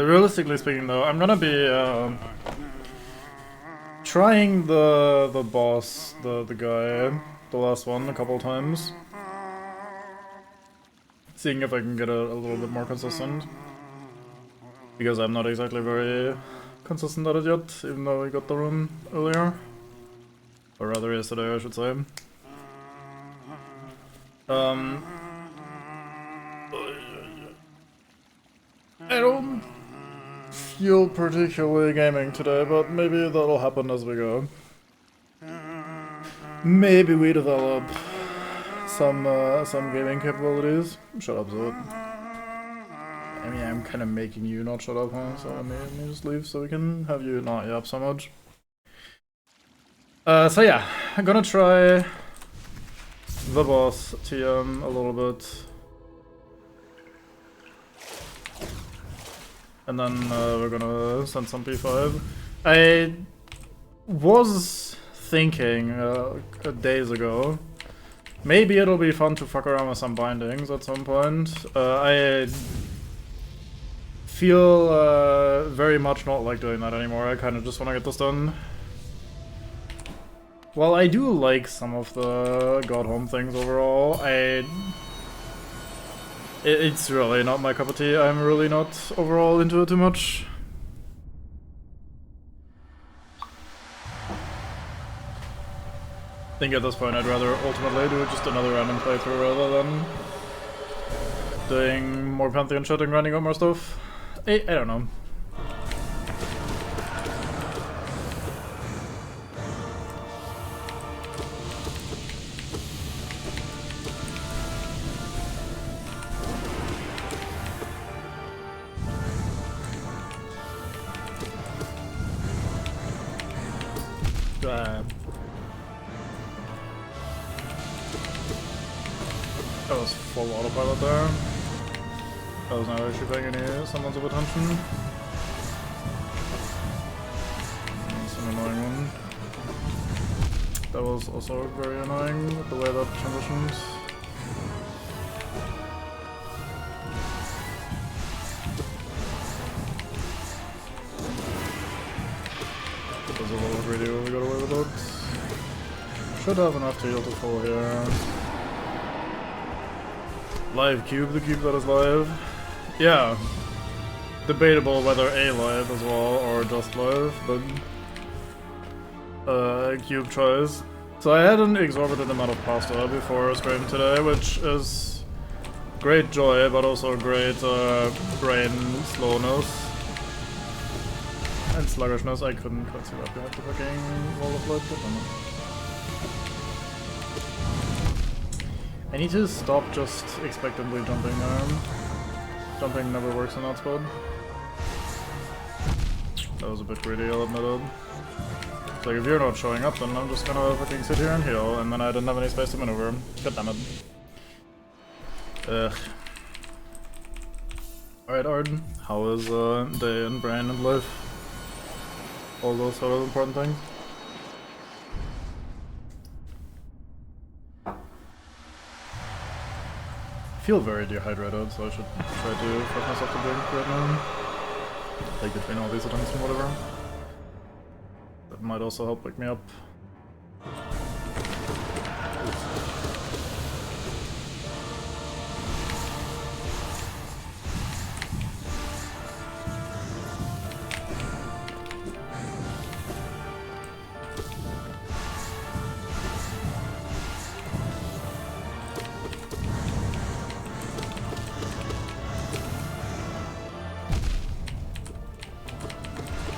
Realistically speaking, though, I'm gonna be trying the boss, the guy, the last one, a couple times, seeing if I can get a little bit more consistent, because I'm not exactly very consistent at it yet, even though I got the rune earlier, or rather yesterday, I should say. I don't feel particularly gaming today, but maybe that'll happen as we go. Maybe we develop some gaming capabilities. Shut up, Zod. I mean, I'm kind of making you not shut up, huh? So let me just leave so we can have you not yap so much. So yeah, I'm gonna try the boss TM a little bit. And then we're gonna send some P5. I was thinking days ago, maybe it'll be fun to fuck around with some bindings at some point. I feel very much not like doing that anymore. I kind of just want to get this done. While I do like some of the God Home things overall, it's really not my cup of tea. I'm really not overall into it too much. I think at this point I'd rather ultimately do just another random playthrough rather than doing more Pantheon shit and grinding out more stuff. I don't know. That was full autopilot there. That was not actually paying any semblance of attention. That's an annoying one. That was also very annoying, the way that transitioned. That was a little greedy when we got away with it. Should have enough to heal to full here. Live cube, the cube that is live. Yeah. Debatable whether a live as well or just live, but cube tries. So I had an exorbitant amount of pasta before stream today, which is great joy, but also great brain slowness and sluggishness. I couldn't quite see that behind the fucking wall of light. I need to stop just expectantly jumping there. Jumping never works in that spot. That was a bit greedy, I'll admit it. It's like, if you're not showing up, then I'm just gonna fucking sit here and heal, and then I didn't have any space to maneuver. God damn it. Ugh. Alright, Arden. How is day and brain and life? All those sort of important things? I feel very dehydrated, so I should try to force myself to drink right now. Like between all these attempts and whatever. That might also help wake me up.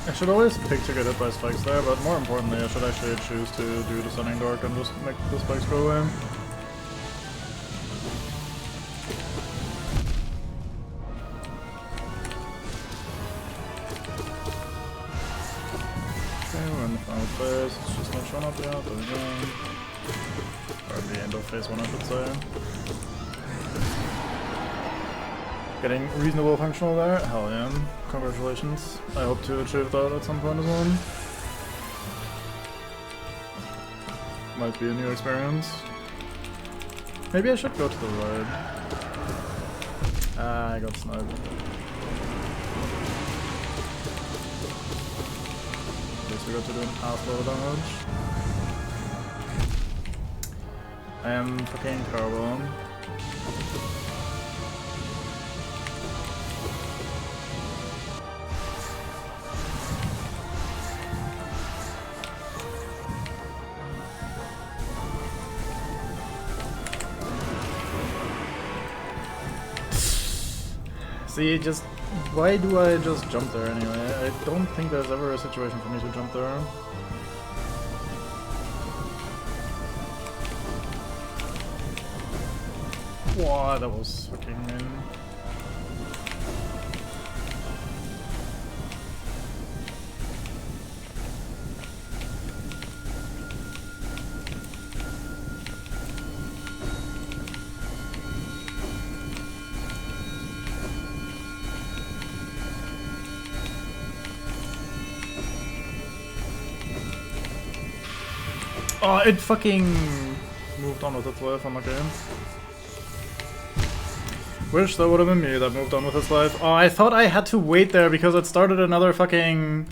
I should always pick to get hit by spikes there, but more importantly, I should actually choose to do Descending Dark and just make the spikes go away. Okay, we're in the final phase. It's just not showing up yet. There we go. Or the end of phase 1, I should say. Getting reasonable functional there? Hell yeah. Congratulations. I hope to achieve that at some point as well. Might be a new experience. Maybe I should go to the right. Ah, I got sniped. got to do an ass load of damage. I am fucking terrible. See, just... why do I just jump there anyway? I don't think there's ever a situation for me to jump there. Wow, that was fucking mean. Oh, it fucking moved on with its life on the game. Wish that would have been me that moved on with its life. Oh, I thought I had to wait there because it started another fucking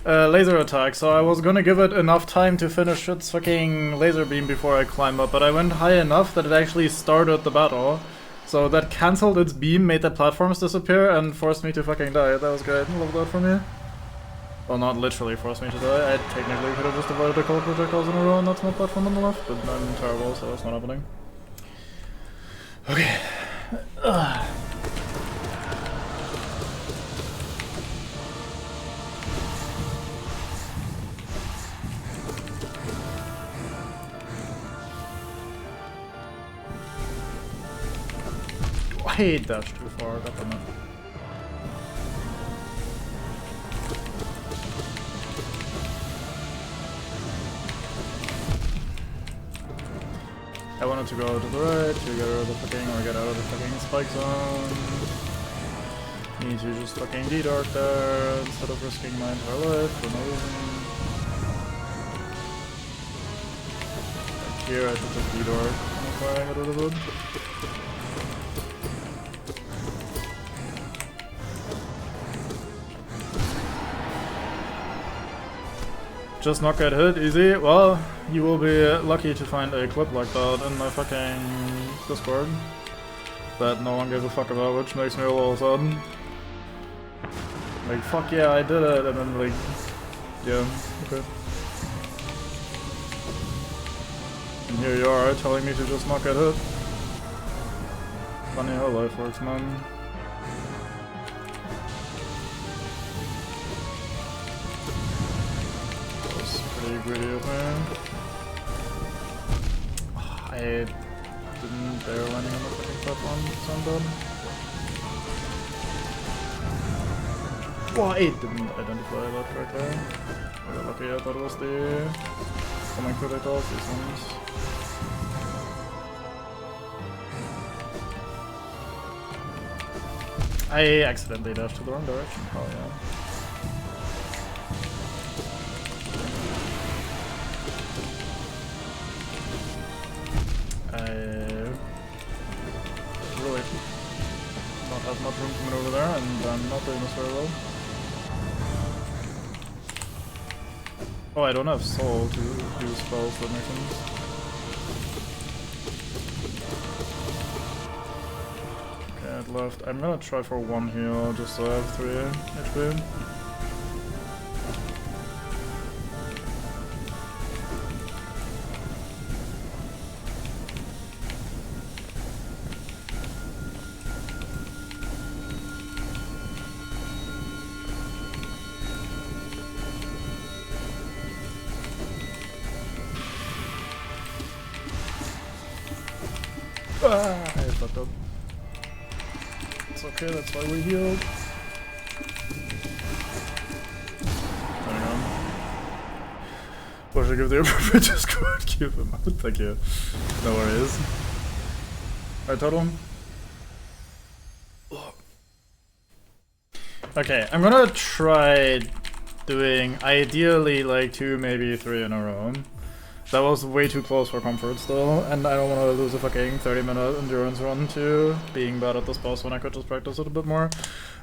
laser attack, so I was gonna give it enough time to finish its fucking laser beam before I climb up, but I went high enough that it actually started the battle. So that cancelled its beam, made the platforms disappear, and forced me to fucking die. That was great. Love that for me. Well, not literally forced me to die. I technically could have just avoided a couple projectiles in a row and that's my platform on the left, but I'm terrible, so that's not happening. Okay. Ugh. I dashed too far, goddammit. I wanted to go to the right to get rid of the fucking, or get out of the fucking spike zone. Need to just fucking D-Dark there instead of risking my entire life for no reason. Like here I should just D-Dark before I get rid of it. Just not get hit, easy. Well, you will be lucky to find a clip like that in my fucking Discord that no one gave a fuck about, which makes me a little sad. Like, fuck yeah, I did it, and then like, yeah, okay. And here you are, telling me to just not get hit. Funny how life works, man. Pretty greedy of me. I didn't dare landing on the fucking platform, so I'm done. Well, I didn't identify that correctly. I got lucky, I thought it was the coming projectiles, these ones. I accidentally dashed to the wrong direction, oh yeah. Really not have much room to maneuver there, and I'm not doing this very well. Oh, I don't have soul to use spells, that makes sense. Okay, at left. I'm gonna try for one heal, just so I have 3 HP. Ah, I fucked up. It's okay, that's why we healed. Hang on. What should I give the appropriate Discord? Give him out, thank you. No worries. Alright, total. Okay, I'm gonna try doing ideally like 2, maybe 3 in a row. That was way too close for comfort still, and I don't want to lose a fucking 30-minute endurance run to being bad at this boss when I could just practice it a bit more.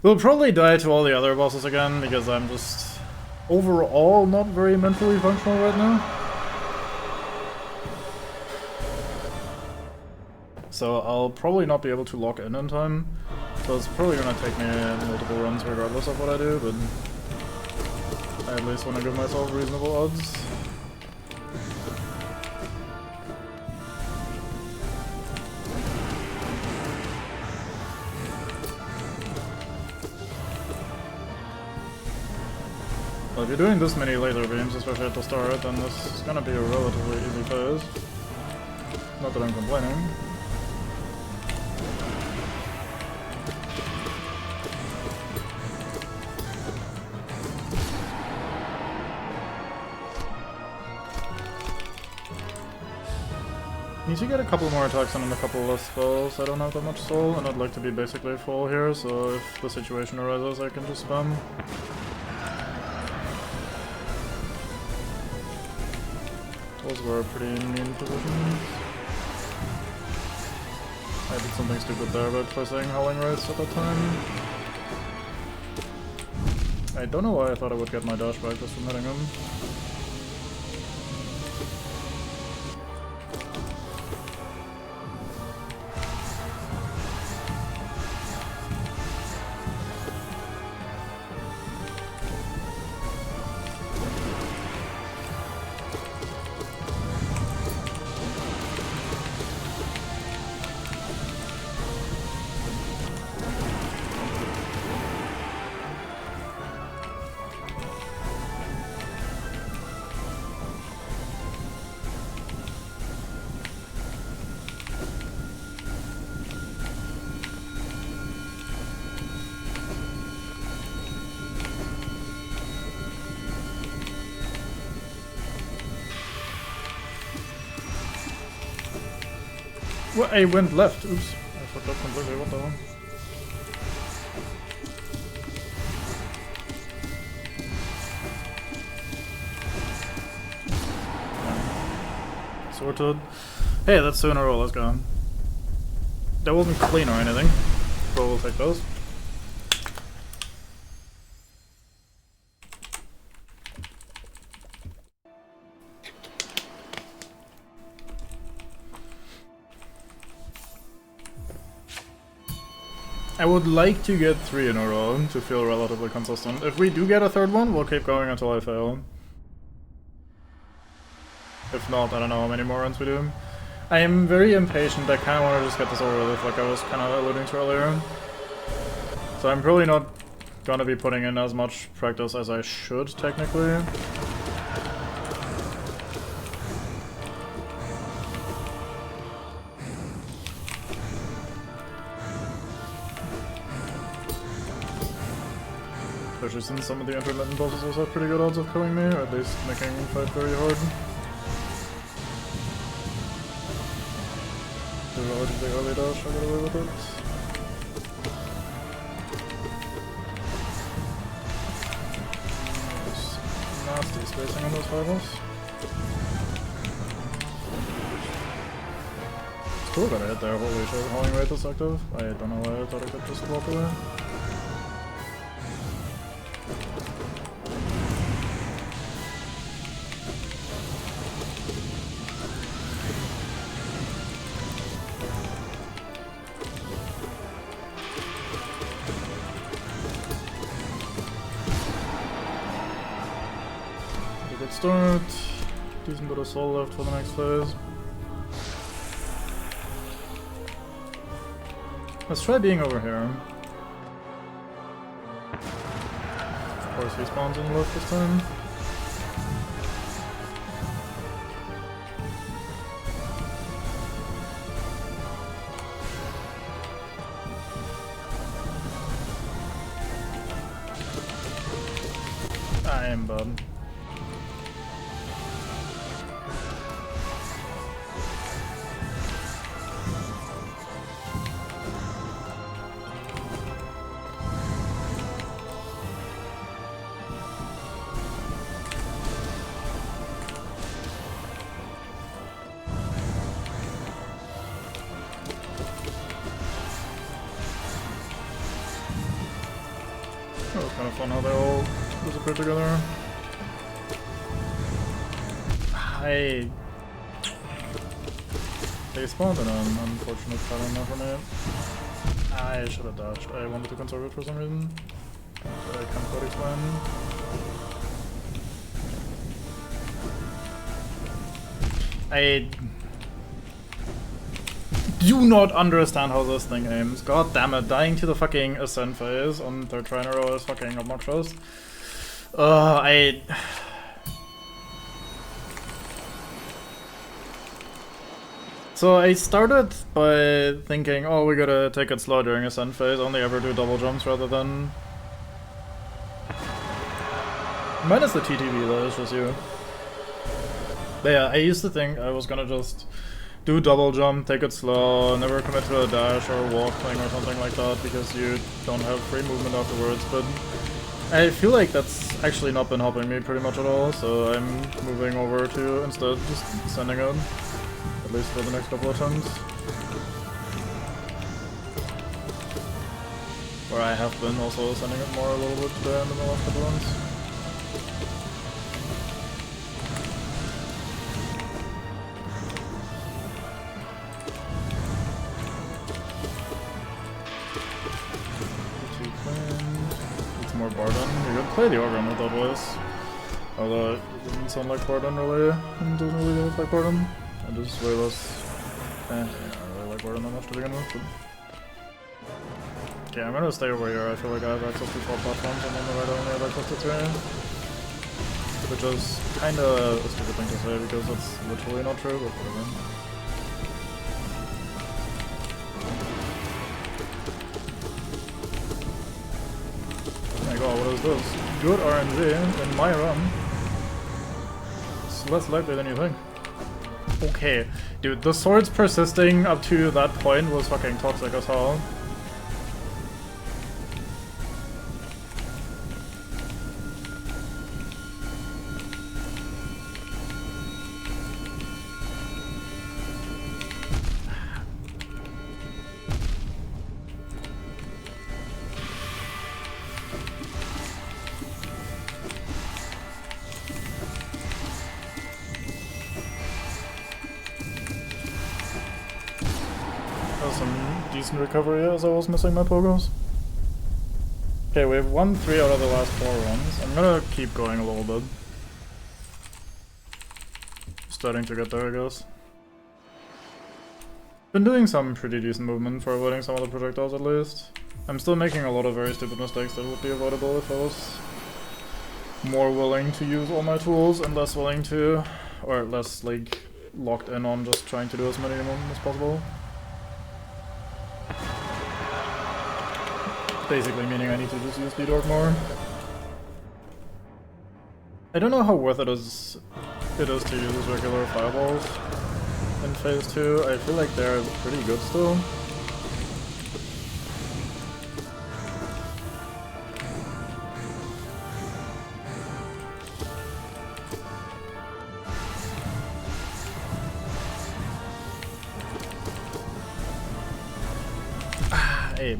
We'll probably die to all the other bosses again, because I'm just overall not very mentally functional right now. So I'll probably not be able to lock in time. So it's probably gonna take me multiple runs regardless of what I do, but I at least want to give myself reasonable odds. Well, if you're doing this many laser beams, especially at the start, then this is gonna be a relatively easy phase. Not that I'm complaining. Need to get a couple more attacks and a couple less spells. I don't have that much soul, and I'd like to be basically full here, so if the situation arises, I can just spam. Those were pretty mean positions. I did something stupid there by placing Howling Rates at that time. I don't know why I thought I would get my dash back just from hitting him. Well, I went left. Oops. I fucked up completely. What the hell? Sorted. Hey, that's 2 in a row. Let's go. That wasn't clean or anything. But we'll take those. I would like to get 3 in a row to feel relatively consistent. If we do get a third one, we'll keep going until I fail. If not, I don't know how many more runs we do. I am very impatient. I kind of want to just get this over with, like I was kind of alluding to earlier. So I'm probably not gonna be putting in as much practice as I should, technically. Especially since some of the intermittent bosses also have pretty good odds of killing me, or at least making me fight very hard. The relatively early dash, I got away with it. There's nasty spacing on those fireballs. It's cool that I hit there, holy shit, Howling Rate is active. I don't know why I thought I could just walk away. Good start. Decent bit of soul left for the next phase. Let's try being over here. Of course he spawns on the left this time. I am bad. That was kind of fun how they all disappeared together. They spawned in an unfortunate pattern there for me. I should have dodged. I wanted to conserve it for some reason. But I can't quite explain. I do not understand how this thing aims. God damn it, dying to the fucking ascent phase on their trainer row is fucking obnoxious. So I started by thinking, oh, we gotta take it slow during ascent phase, only ever do double jumps rather than... Minus the TTV though, it's just you. But yeah, I used to think I was gonna just do double jump, take it slow, never commit to a dash or walk thing or something like that because you don't have free movement afterwards, but I feel like that's actually not been helping me pretty much at all, so I'm moving over to instead just sending it. At least for the next couple of turns. Where I have been also sending it more a little bit today in the last couple of runs. It's more Bardon. You could play the Organ with that voice. Although it doesn't sound like Bardon really, and doesn't really look like Bardon. And this is way less... I don't really like Bardon that much to begin with, but... Okay, I'm gonna stay over here. I feel like I have access to 4 platforms, and on the right I only have access to 3. Which is kinda a stupid thing to say, because that's literally not true, but whatever. Oh my god, what is this? Good RNG in my run. It's less likely than you think. Okay, dude, the swords persisting up to that point was fucking toxic as hell. Some decent recovery as I was missing my pogos. Okay, we have won 3 out of the last 4 runs. I'm gonna keep going a little bit. Starting to get there, I guess. Been doing some pretty decent movement for avoiding some of the projectiles at least. I'm still making a lot of very stupid mistakes that would be avoidable if I was more willing to use all my tools and less willing to, or less like locked in on just trying to do as many movements as possible. Basically meaning I need to just use speed orc more. I don't know how worth it is to use regular fireballs in phase 2. I feel like they're pretty good still. Hey.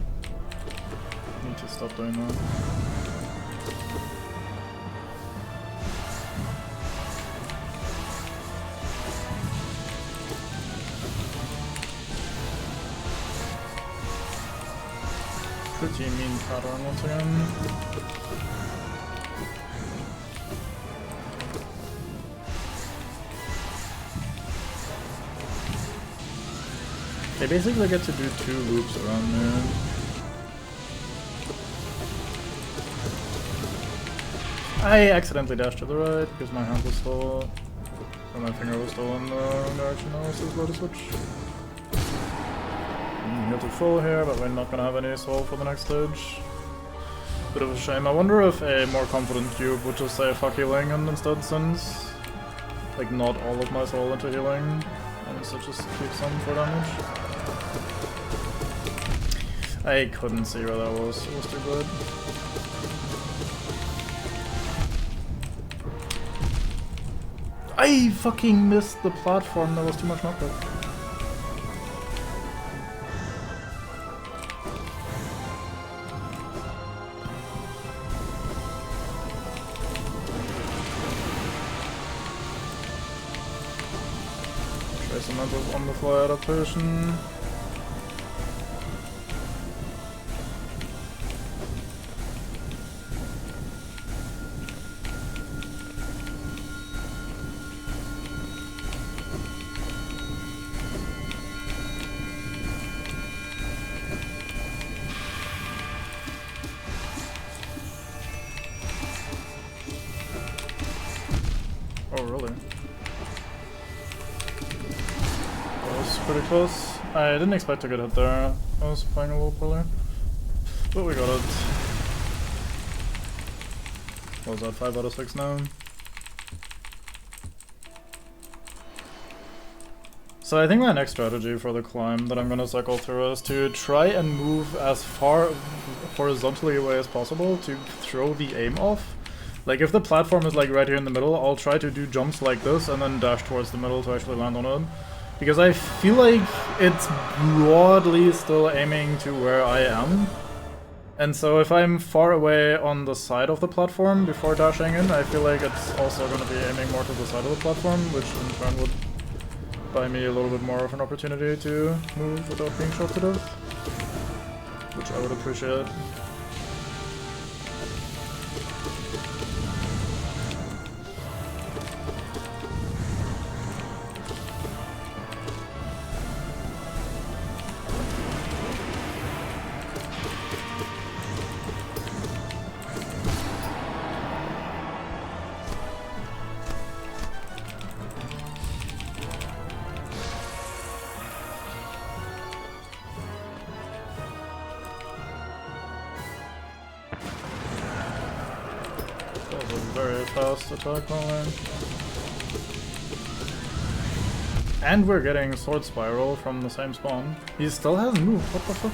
Need to stop doing that. Pretty mean pattern once again. They basically get to do 2 loops around there. I accidentally dashed to the right because my hand was still, or my finger was still in the wrong direction. I was slow to switch. Heal to full here, but we're not gonna have any soul for the next stage. Bit of a shame. I wonder if a more confident cube would just say fuck healing and instead sends like not all of my soul into healing and instead just keep some for damage. I couldn't see where that was. It was too good. I fucking missed the platform, there was too much knockback. implemented on-the-fly adaptation. Oh, really? That was pretty close. I didn't expect to get hit there. I was playing a little poorly. But we got it. What was that, 5 out of 6 now? So I think my next strategy for the climb that I'm gonna cycle through is to try and move as far horizontally away as possible to throw the aim off. Like, if the platform is like right here in the middle, I'll try to do jumps like this and then dash towards the middle to actually land on it. Because I feel like it's broadly still aiming to where I am. And so if I'm far away on the side of the platform before dashing in, I feel like it's also going to be aiming more to the side of the platform, which in turn would buy me a little bit more of an opportunity to move without being shot to death. Which I would appreciate. That was a very fast attack line. And we're getting Sword Spiral from the same spawn. He still hasn't moved, what the fuck?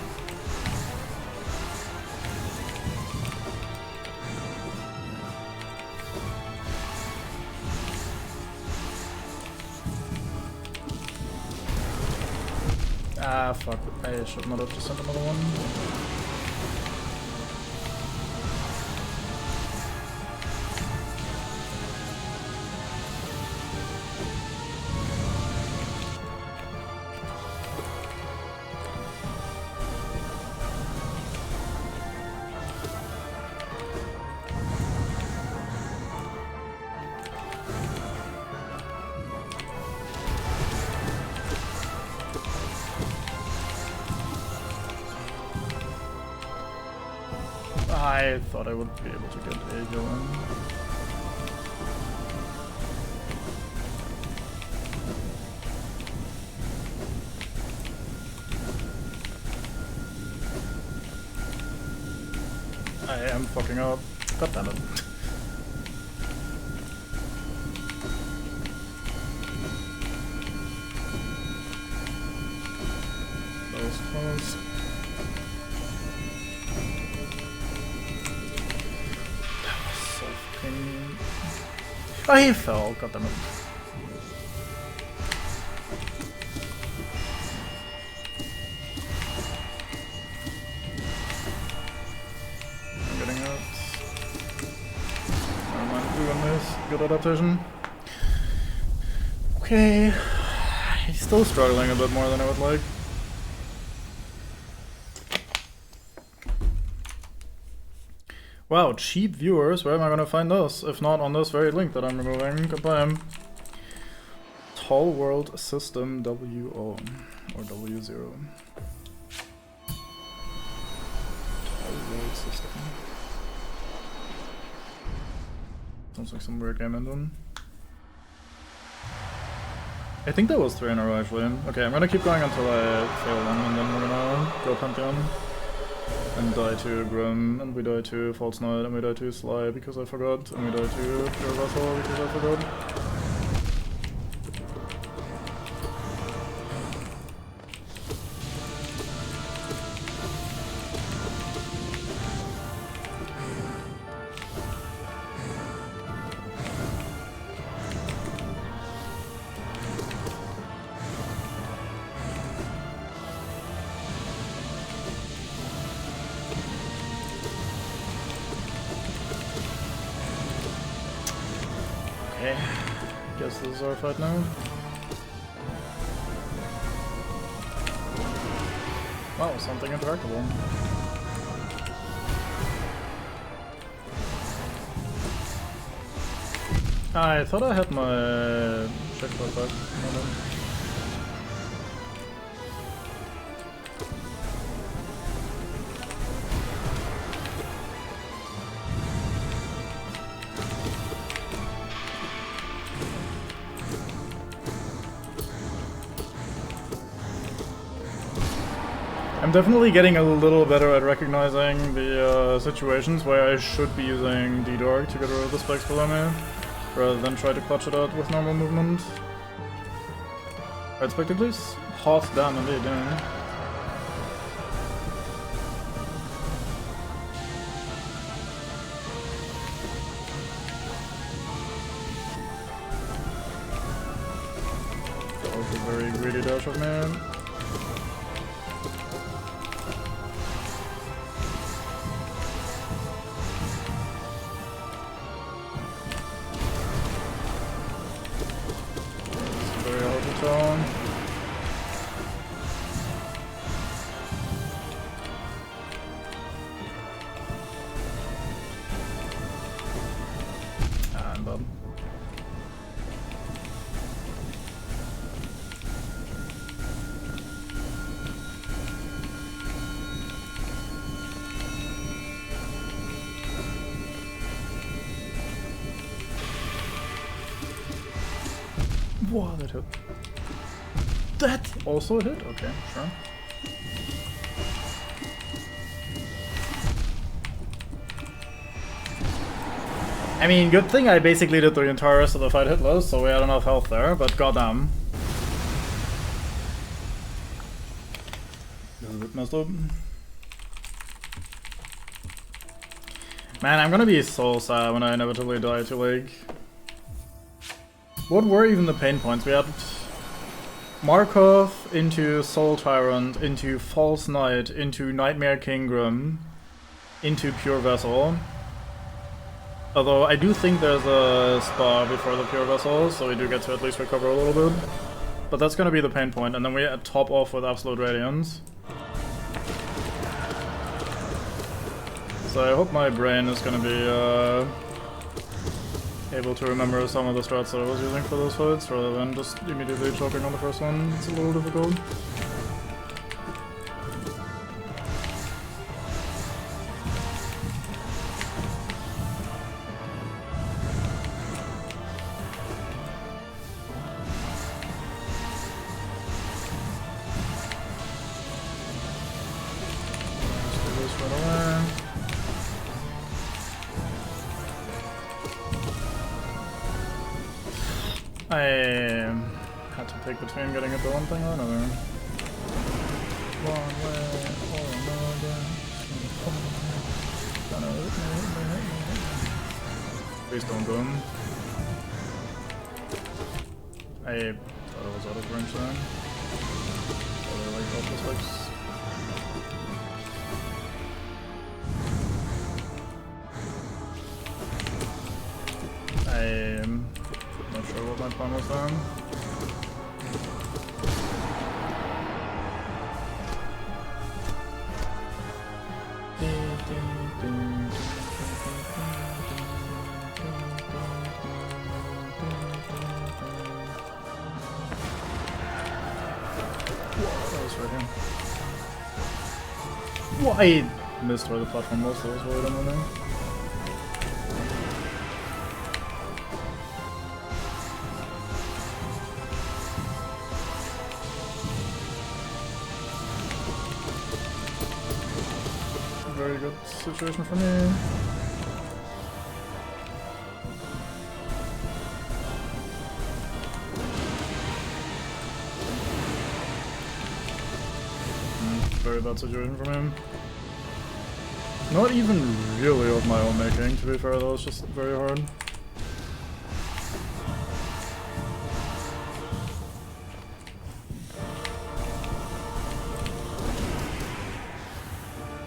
Ah, fuck. I should not have just sent another one. I thought I would be able to get a heal in. I am fucking up. God damn it. That was close. Oh, he fell. God damn it. I'm getting it. Never mind doing this. Good adaptation. Okay. He's still struggling a bit more than I would like. Wow, cheap viewers, where am I gonna find those? If not on this very link that I'm removing. Goodbye. Tall World System WO. Or W0. Tall World System. Sounds like some weird game engine. I think that was 3 in a row actually. Okay, I'm gonna keep going until I fail one and then we're gonna go Pantheon. And die to Grim, and we die to False Knight, and we die to Sly because I forgot, and we die to Pure Vessel because I forgot. Okay, guess this is our fight now. Oh, something interactable. I thought I had my checkpoint back. I'm definitely getting a little better at recognizing the situations where I should be using D-Dark to get rid of the spikes below me, rather than try to clutch it out with normal movement. Right, Spectre, please. Hot damn indeed, yeah. That was a very greedy dash of me. I'm done. Wow, that hit. That also hit? Okay, sure. I mean, good thing I basically did the entire rest of the fight hitless, so we had enough health there, but goddamn. This is a bit messed up. Man, I'm gonna be so sad when I inevitably die to League. What were even the pain points? We had Markov into Soul Tyrant, into False Knight, into Nightmare Kinggrim, into Pure Vessel. Although I do think there's a spa before the Pure Vessel, so we do get to at least recover a little bit. But that's gonna be the pain point, and then we top off with Absolute Radiance. So I hope my brain is gonna be able to remember some of the strats that I was using for those fights, rather than just immediately choking on the first one. It's a little difficult. I had to pick between getting it to one thing or another. One way or another. Please don't boom. I thought it was out of range then. I like all the spikes. I'm not sure what my plan was then. That was right here. What? I missed where the platform was, so it was really dumb there. Very good situation for me. Very bad situation for me. Not even really of my own making, to be fair, that was just very hard.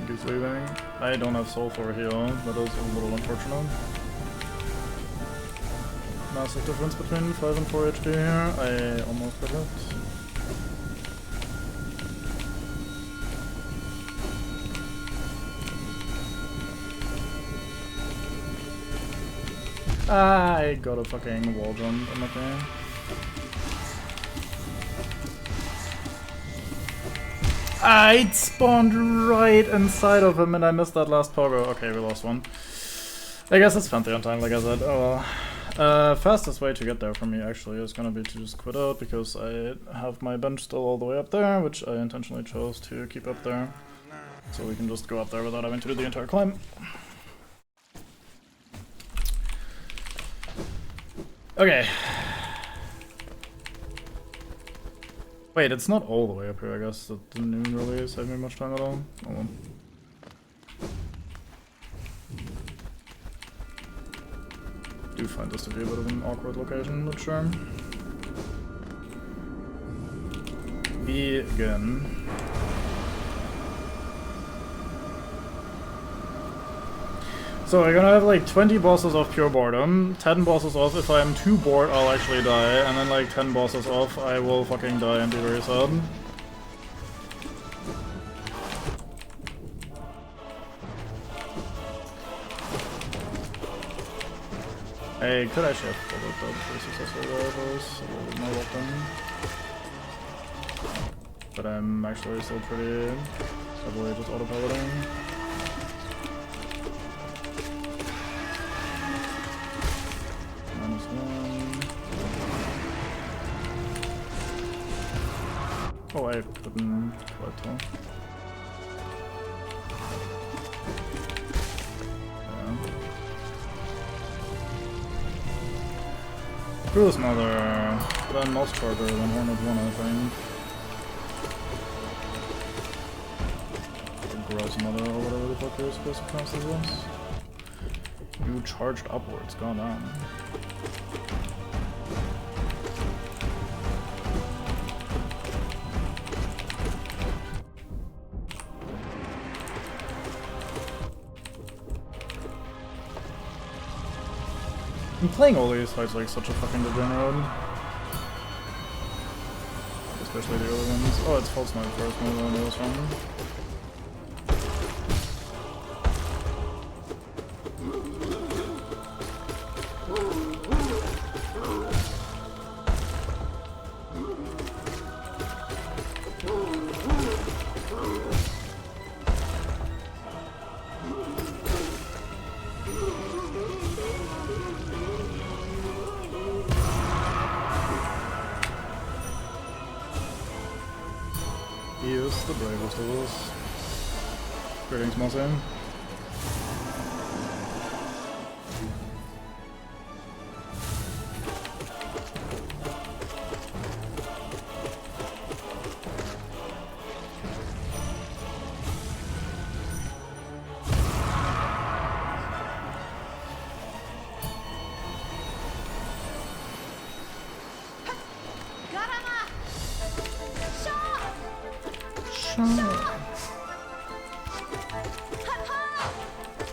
He's leaving. I don't have soul for a heal, that is a little unfortunate. Massive difference between 5 and 4 HP here. I almost got hit. I got a fucking wall jump in the game. I spawned right inside of him and I missed that last pogo. Okay, we lost one. I guess it's Pantheon time, like I said. Oh well. Fastest way to get there for me actually is gonna be to just quit out because I have my bench still all the way up there, which I intentionally chose to keep up there. So we can just go up there without having to do the entire climb. Okay. Wait, it's not all the way up here, I guess. That didn't even really save me much time at all. Oh well. Do find this to be a bit of an awkward location, but sure. Begin. So we're gonna have like 20 bosses off pure boredom, 10 bosses off if I am too bored I'll actually die, and then like 10 bosses off I will fucking die and be very sad. I could actually have followed that pretty successfully there if I was a little bit more weapon. But I'm actually still pretty heavily just autopiloting. Oh, I couldn't quite tell. Yeah. Cruise Mother, then Mouse Charger, then Hornet 1, I think. Gross Mother, or whatever the fuck you're supposed to pronounce this was. You charged upwards, god damn. I'm playing all these fights like such a fucking degenerate. Especially the early ones. Oh, it's False Knight first, one of those from. He is the bravest of us. Greetings, Mossam.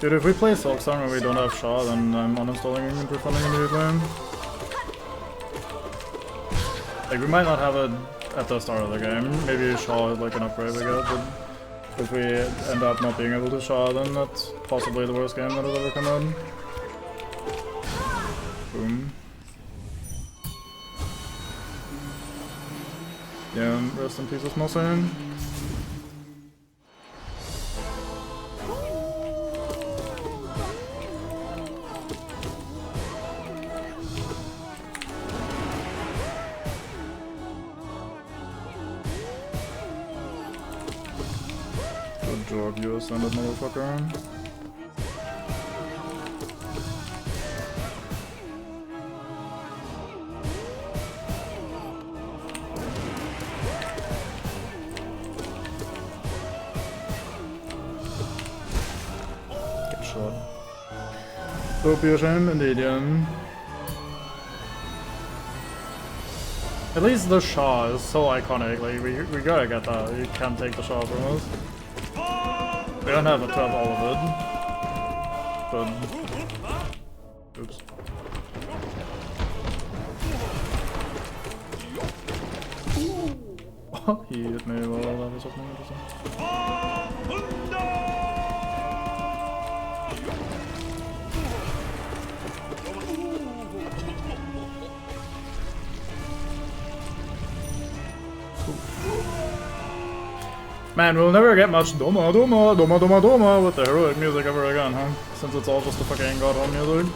Dude, if we play Silksong and we don't have Shaw, then I'm uninstalling and refunding immediately. Like, we might not have it at the start of the game. Maybe Shaw is like an upgrade we get, but if we end up not being able to Shaw, then that's possibly the worst game that has ever come out. Boom. Yeah, rest in peace, Mossam. Good job, you ascended motherfucker. Good shot. So be a shame indeed, yeah. At least the Shaw is so iconic, like we gotta get that. You can't take the Shaw from us. We don't have to have all of it. But oops. Oh, he hit me while that was something interesting. Man, we'll never get much Doma Doma Doma Doma Doma with the heroic music ever again, huh? Since it's all just the fucking Godhorn music.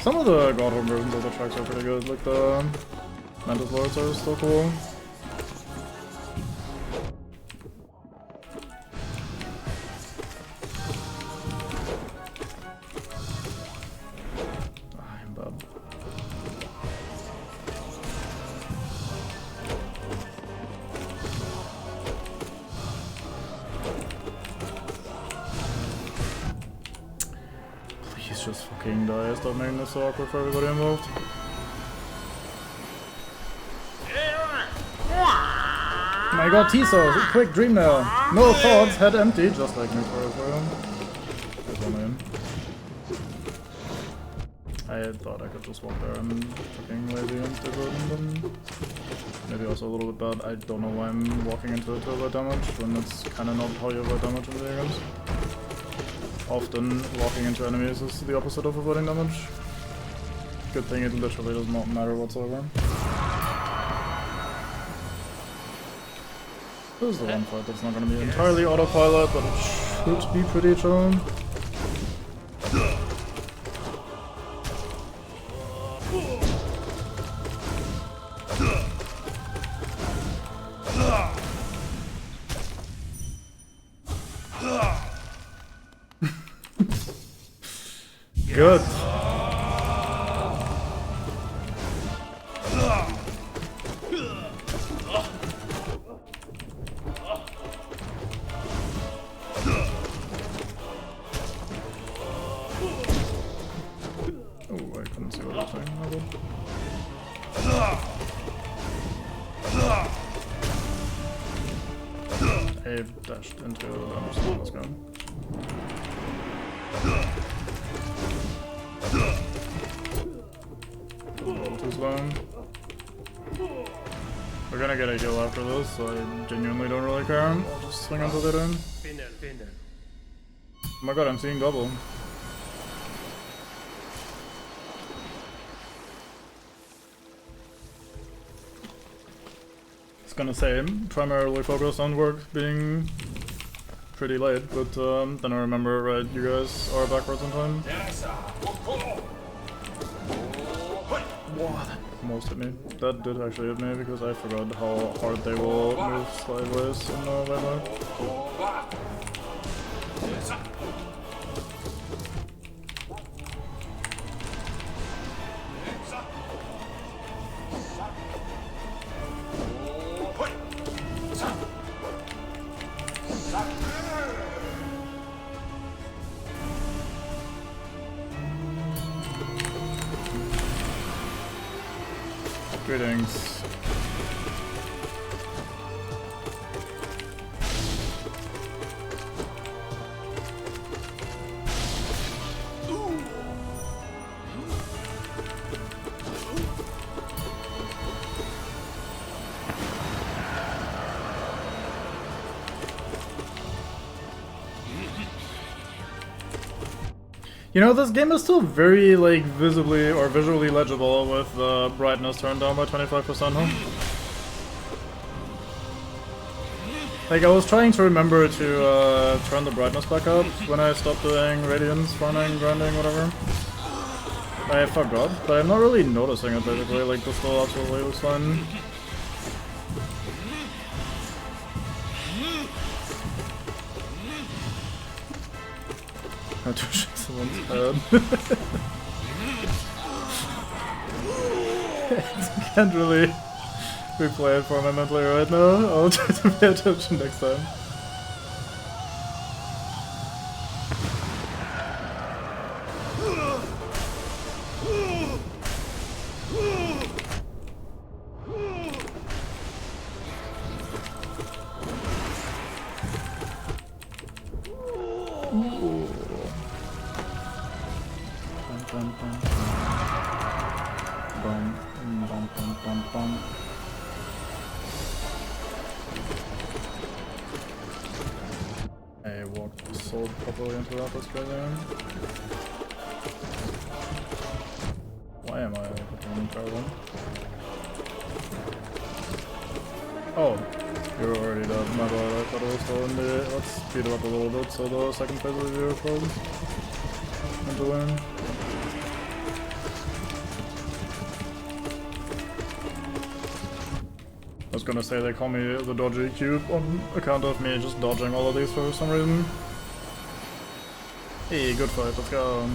Some of the Godhorn versions of the tracks are pretty good, like the Mantis Lords are still cool. I'm bad. Please just fucking die, stop making this so awkward for everybody involved. My god, Tiso, quick dream now. No thoughts, head empty, just like me for him. I thought I could just walk there and fucking lazy and do good and then maybe also a little bit bad. I don't know why I'm walking into it to avoid damage when it's kinda not how you avoid damage in video games. Often walking into enemies is the opposite of avoiding damage. Good thing it literally does not matter whatsoever. This is the one fight that's not gonna be entirely autopilot, but it should be pretty chill. Good. Oh, I couldn't see what I was saying. I dashed into the understand what's going. A little too slow. We're gonna get a heal after this, so I genuinely don't really care. I'll just swing until they're in. Oh my god, I'm seeing double. I was gonna say, primarily focused on work being pretty late, but then I remember, right, you guys are backwards in time. Wow, that almost hit me. That did actually hit me because I forgot how hard they will move sideways in the way. Greetings. You know, this game is still very, like, visibly or visually legible with the brightness turned down by 25%, huh? Like, I was trying to remember to turn the brightness back up when I stopped doing radiance, farming, grinding, whatever. I forgot, but I'm not really noticing it, basically. Like, this still absolutely looks fine. I touched someone's head. I can't really replay it for my mentally right now. I'll try to pay attention next time. I walked so properly into that, that's crazy. Why am I looking terrible? Oh, you're already dead. My bad. I thought it was still in the. Let's speed it up a little bit so the second phase of the video closes. And to win. I was gonna say they call me the dodgy cube on account of me just dodging all of these for some reason. Hey, good fight, let's go.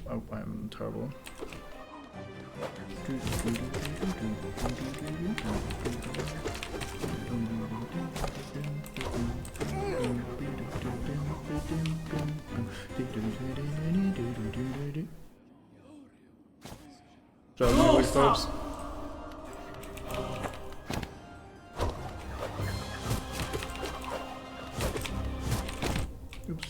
Oh, I'm terrible. Just music stops. Oops.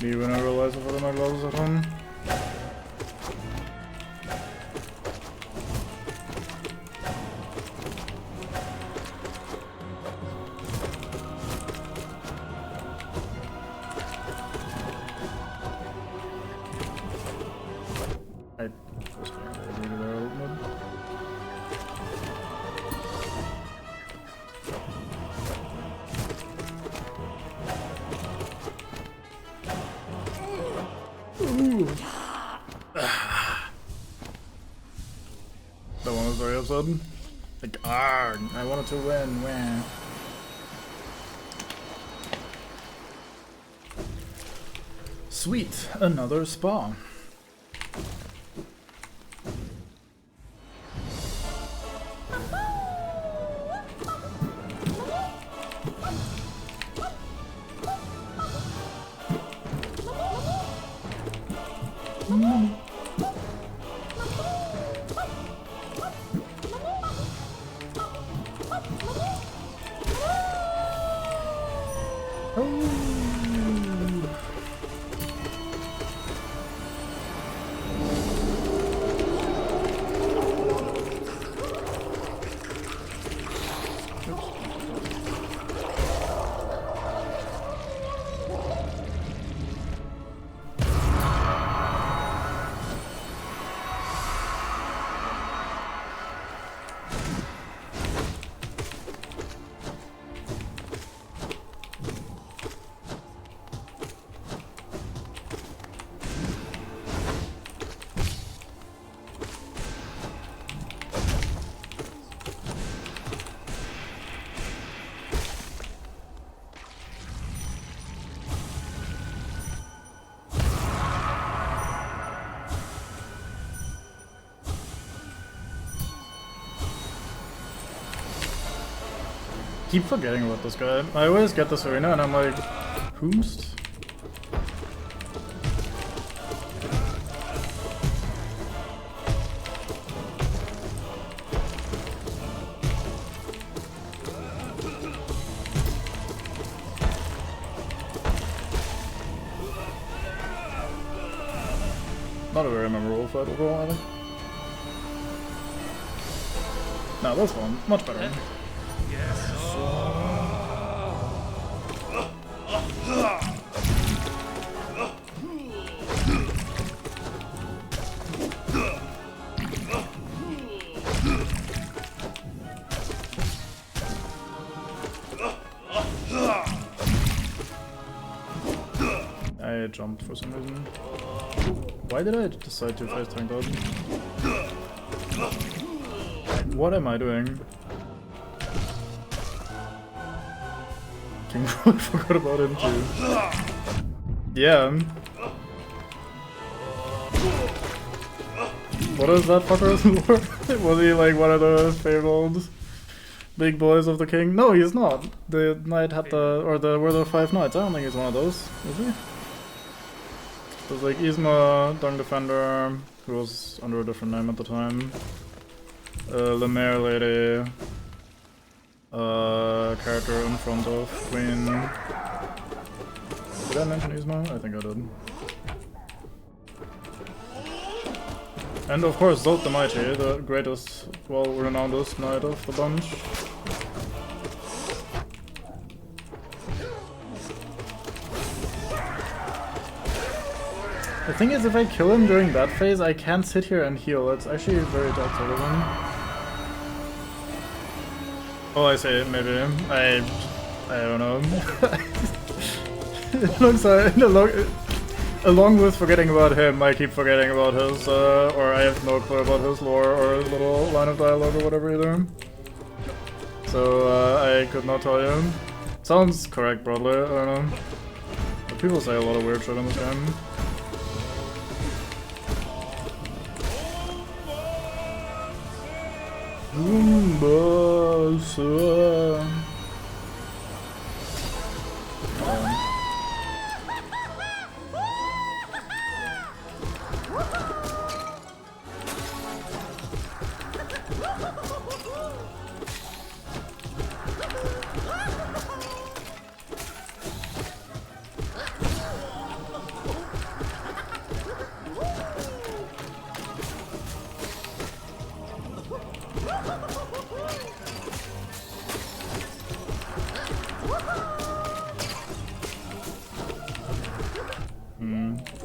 Me when I realize I forgot my gloves at home. I was going to agree there a little bit. That one was very upset. Like, argh, I wanted to win, wah. Sweet, another spa. Keep forgetting about this guy. I always get this arena and I'm like, whomst? Not a very memorable fight overall, I think. No, this one, much better. I jumped for some reason. Why did I decide to face tank dodge? What am I doing? King Roy forgot about him too. Yeah. What is that fucker's lore? Was he like one of the fabled big boys of the king? No, he's not. The knight had were the 5 knights. I don't think he's one of those. Is he? There's like Yzma, Dung Defender, who was under a different name at the time. Lemaire Lady. Character in front of Queen. Did I mention Yzma? I think I did. And of course, Zolt the Mighty, the greatest, well-renownedest knight of the bunch. The thing is, if I kill him during that phase, I can't sit here and heal. It's actually very toxic of him. Oh, I see, maybe. I don't know. It looks like, along with forgetting about him, I keep forgetting about his, or I have no clue about his lore or his little line of dialogue or whatever either. So, I could not tell you. Sounds correct, broadly, I don't know. But people say a lot of weird shit in this game.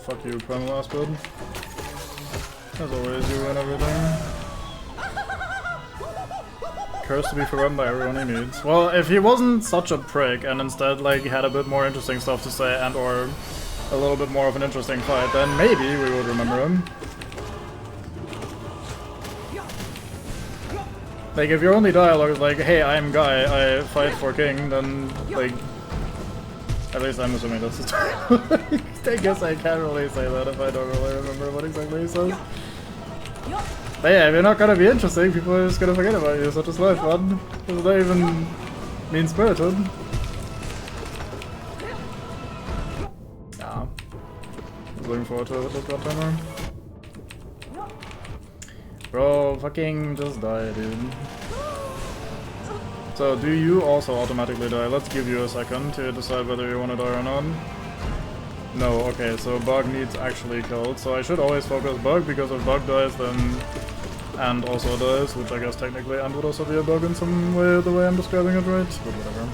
Fuck you, Primal Aspid. As always, you win everything. Cursed to be forgotten by everyone he meets. Well, if he wasn't such a prick and instead like had a bit more interesting stuff to say and or a little bit more of an interesting fight, then maybe we would remember him. Like, if your only dialogue is like, hey, I'm Guy, I fight for king, then, like... At least I'm assuming that's the story. I guess I can't really say that if I don't really remember what exactly he says. But yeah, if you're not gonna be interesting, people are just gonna forget about you, such is life, man. It's not even mean-spirited. Yeah. I was looking forward to it with this timer. Bro, fucking just die, dude. So, do you also automatically die? Let's give you a second to decide whether you want to die or not. No, okay, so Bug needs actually killed. So I should always focus Bug, because if Bug dies, then Ant also dies, which I guess technically Ant would also be a Bug in some way, the way I'm describing it, right? But whatever.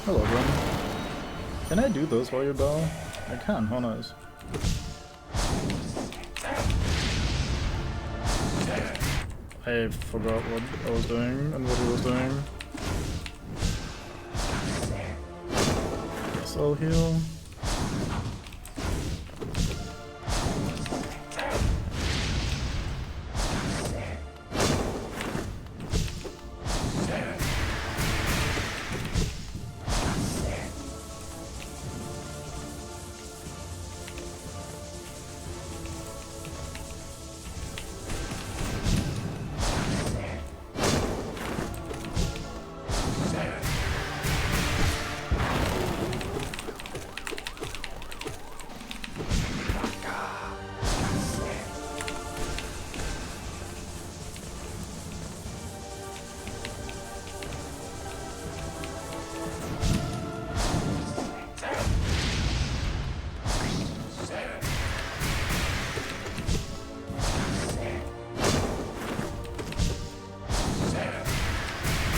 Hello, Grim. Can I do this while you bow? I can, how nice. I forgot what I was doing and what he was doing. Guess I'll heal.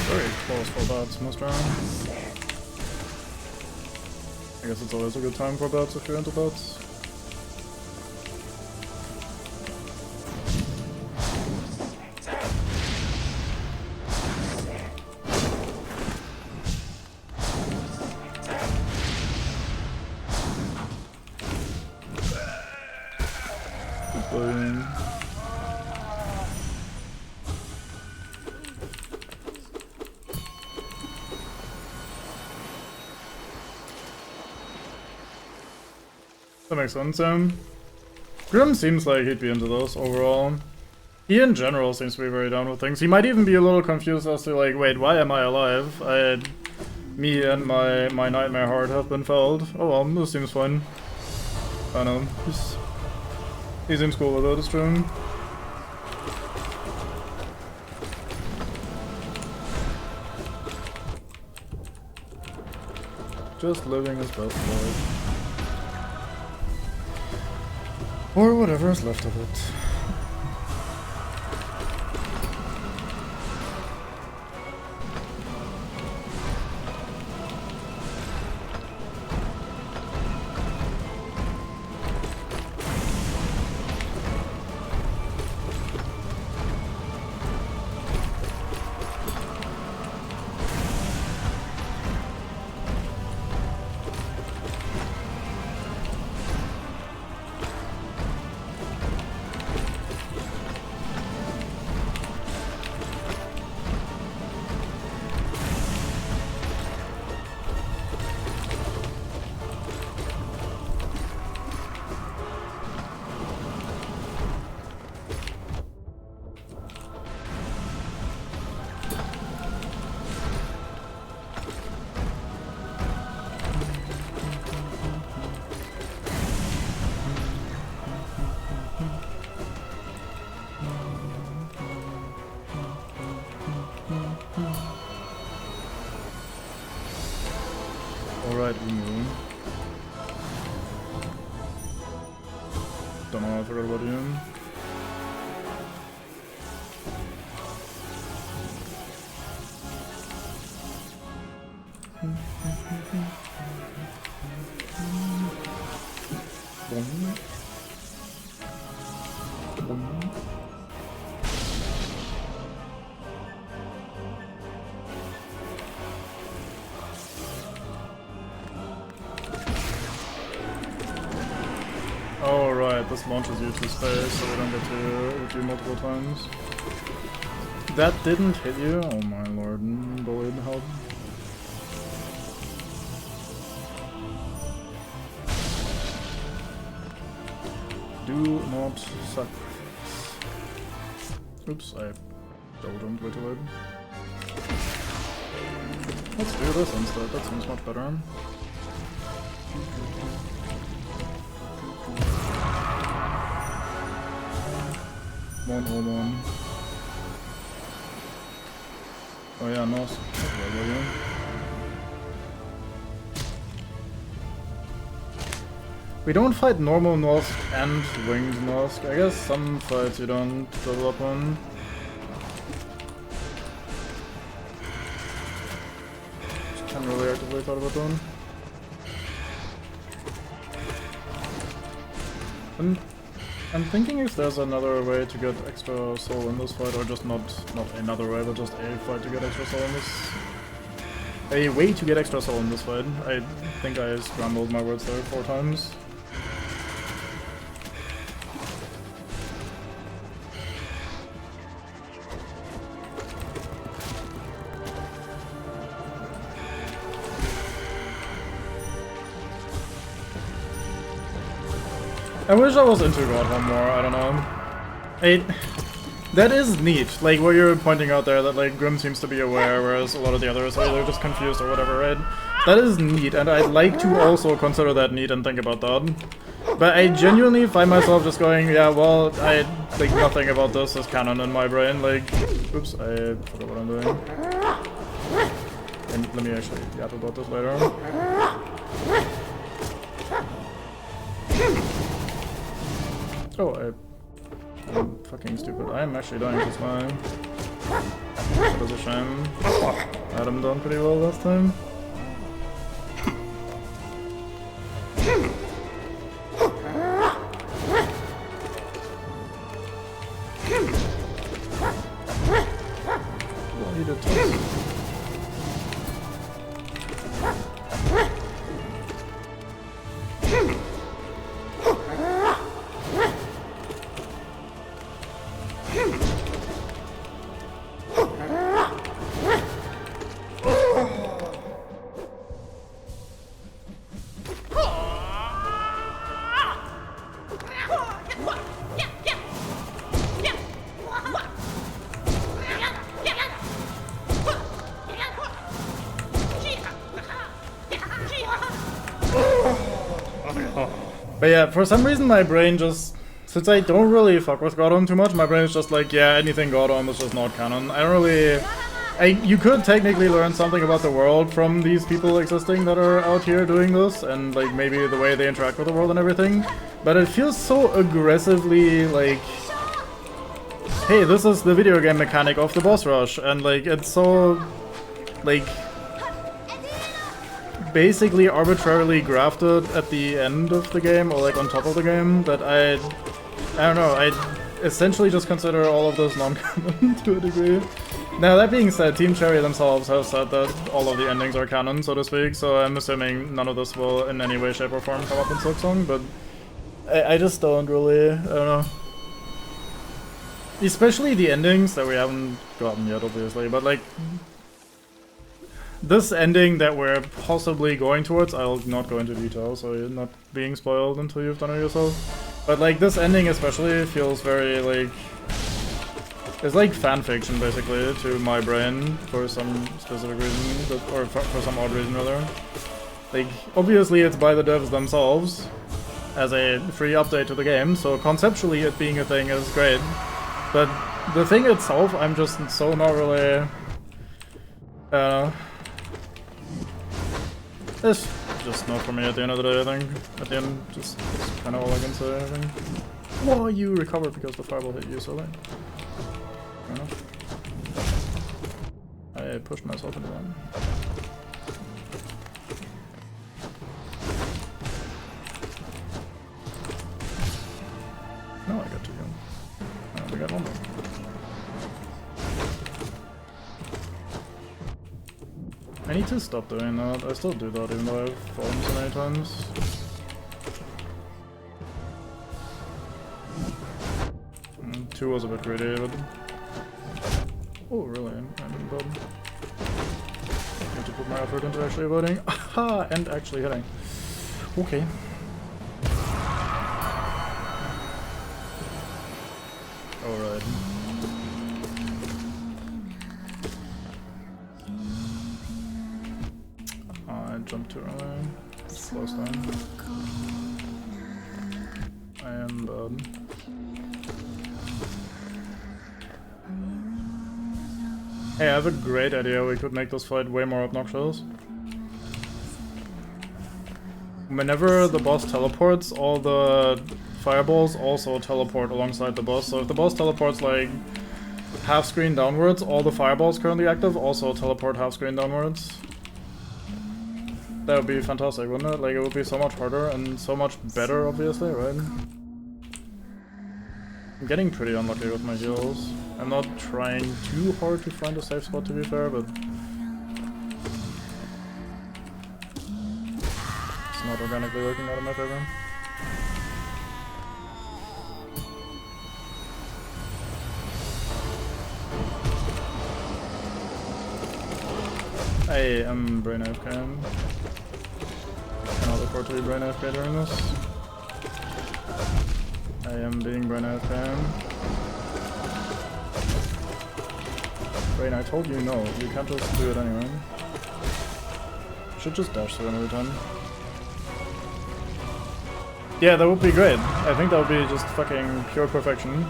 Very close for bats most round. I guess it's always a good time for bats if you're into bats. Boom. That makes sense, Grim seems like he'd be into those overall. He in general seems to be very down with things. He might even be a little confused as to like, wait, why am I alive? Me and my nightmare heart have been felled. Oh well, this seems fine. I know, he seems cool with it, it's true. Just living his best life. Or whatever is left of it. Alright, Umu. Don't know, I forgot about him. Oh right, this launches you to space, so we don't get to hit you multiple times. That didn't hit you? Oh my lord, Boyd, help. Do not sacrifice. Oops, I double jumped way too late. Let's do this instead, that seems much better. Hold on. Oh yeah, Nosk. We don't fight normal Nosk and winged Nosk. I guess some fights you don't level up on. Just can't really activate out of it on. I'm thinking if there's another way to get extra soul in this fight, or just not another way, but just a fight to get extra soul in this. A way to get extra soul in this fight. I think I scrambled my words there 4 times. I wish I was into Godhelm more, I don't know. That is neat, like what you're pointing out there, that like Grim seems to be aware, whereas a lot of the others are either just confused or whatever, right? That is neat, and I'd like to also consider that neat and think about that. But I genuinely find myself just going, yeah, well, I think nothing about this is canon in my brain, like... Oops, I forgot what I'm doing. And let me actually yap about this later. Oh, I'm fucking stupid. I am actually dying just fine. That is a shame. I had him done pretty well last time. Well, he did too. But yeah, for some reason my brain just... Since I don't really fuck with Godom too much, my brain is just like, yeah, anything Godom is just not canon. I don't really... you could technically learn something about the world from these people existing that are out here doing this, and like maybe the way they interact with the world and everything, but it feels so aggressively like, hey, this is the video game mechanic of the boss rush, and like it's so like basically arbitrarily grafted at the end of the game or like on top of the game that I don't know, I essentially just consider all of this non-canon to a degree. Now, that being said, Team Cherry themselves have said that all of the endings are canon, so to speak, so I'm assuming none of this will in any way, shape, or form come up in Silksong, but I just don't really, I don't know. Especially the endings that we haven't gotten yet, obviously, but like, this ending that we're possibly going towards, I'll not go into detail, so you're not being spoiled until you've done it yourself. But like, this ending especially feels very like... It's like fanfiction, basically, to my brain, for some specific reason, or for some odd reason, rather. Like, obviously it's by the devs themselves, as a free update to the game, so conceptually it being a thing is great. But the thing itself, I'm just so not really... it's just not for me at the end of the day, I think. At the end, just that's kind of all I can say, I think. Whoa, you recovered because the fireball hit you so late. Fair enough. I pushed myself into that. No, I got two. Oh, we got one more. I need to stop doing that. I still do that even though I've fallen so many times. Two was a bit greedy, but... Oh, really? I'm in bad. I need to put my effort into actually avoiding. Aha! And actually hitting. Okay. Alright. I jumped too early. Close down. I am bad. Hey, I have a great idea. We could make this fight way more obnoxious. Whenever the boss teleports, all the fireballs also teleport alongside the boss. So if the boss teleports like half screen downwards, all the fireballs currently active also teleport half screen downwards. That would be fantastic, wouldn't it? Like, it would be so much harder and so much better, obviously, right? I'm getting pretty unlucky with my heals. I'm not trying too hard to find a safe spot, to be fair, but... it's not organically working out in my favor. I am brain AFK. Cannot afford to be brain AFK during this. I am being brain AFK. Brain, I told you no. You can't just do it anyway. You should just dash through every time. Yeah, that would be great. I think that would be just fucking pure perfection.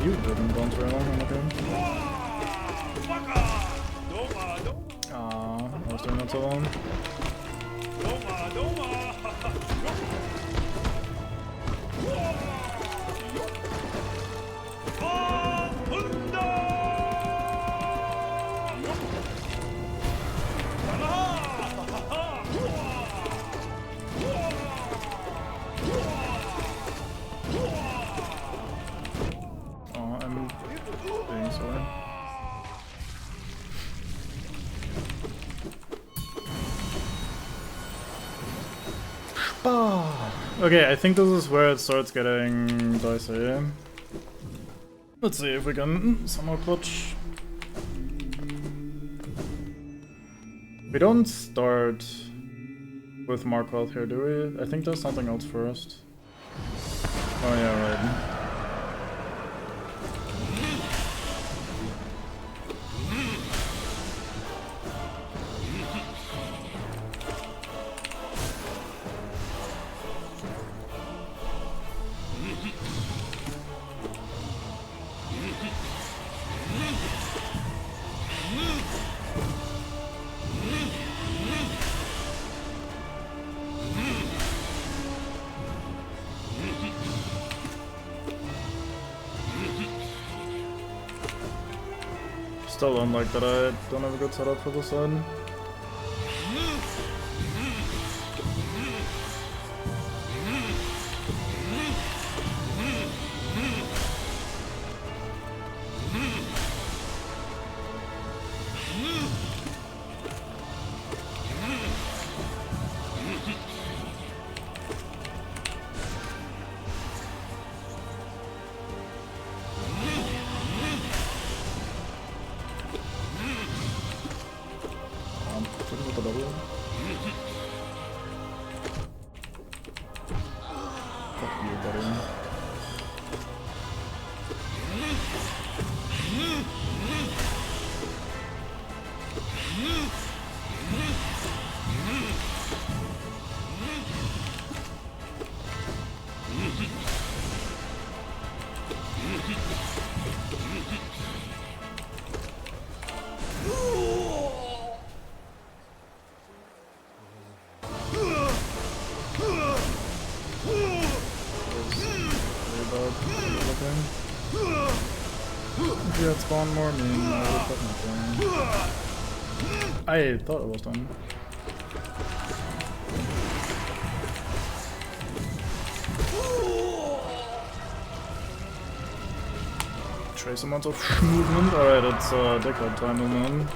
You didn't bounce very long on the game. I was doing that so long. Okay, I think this is where it starts getting dicey. Let's see if we can somehow clutch. We don't start with Markov here, do we? I think there's something else first. Oh yeah, right. Still don't like that I don't have a good setup for this side. Fuck you, buddy. If you had spawned more mean, I would have nothing. I thought it was done. Trace amounts of movement. Alright, it's decade time then.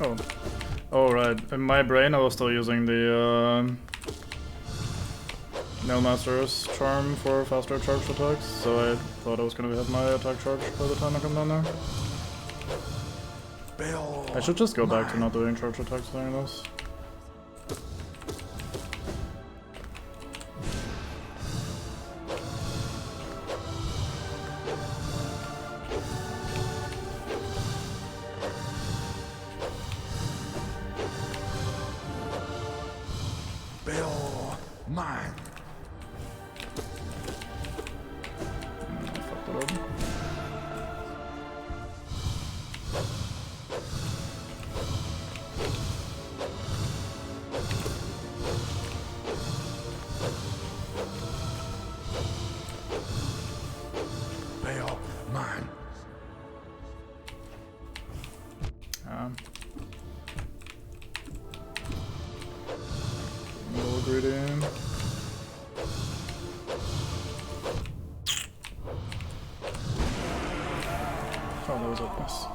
Oh. Oh, right. In my brain I was still using the Nailmaster's charm for faster charge attacks, so I thought I was gonna have my attack charge by the time I come down there. I should just go back to not doing charge attacks during this. Mine. I fucked it up. Bail. Mine. A little greedy. Oh, that was obvious.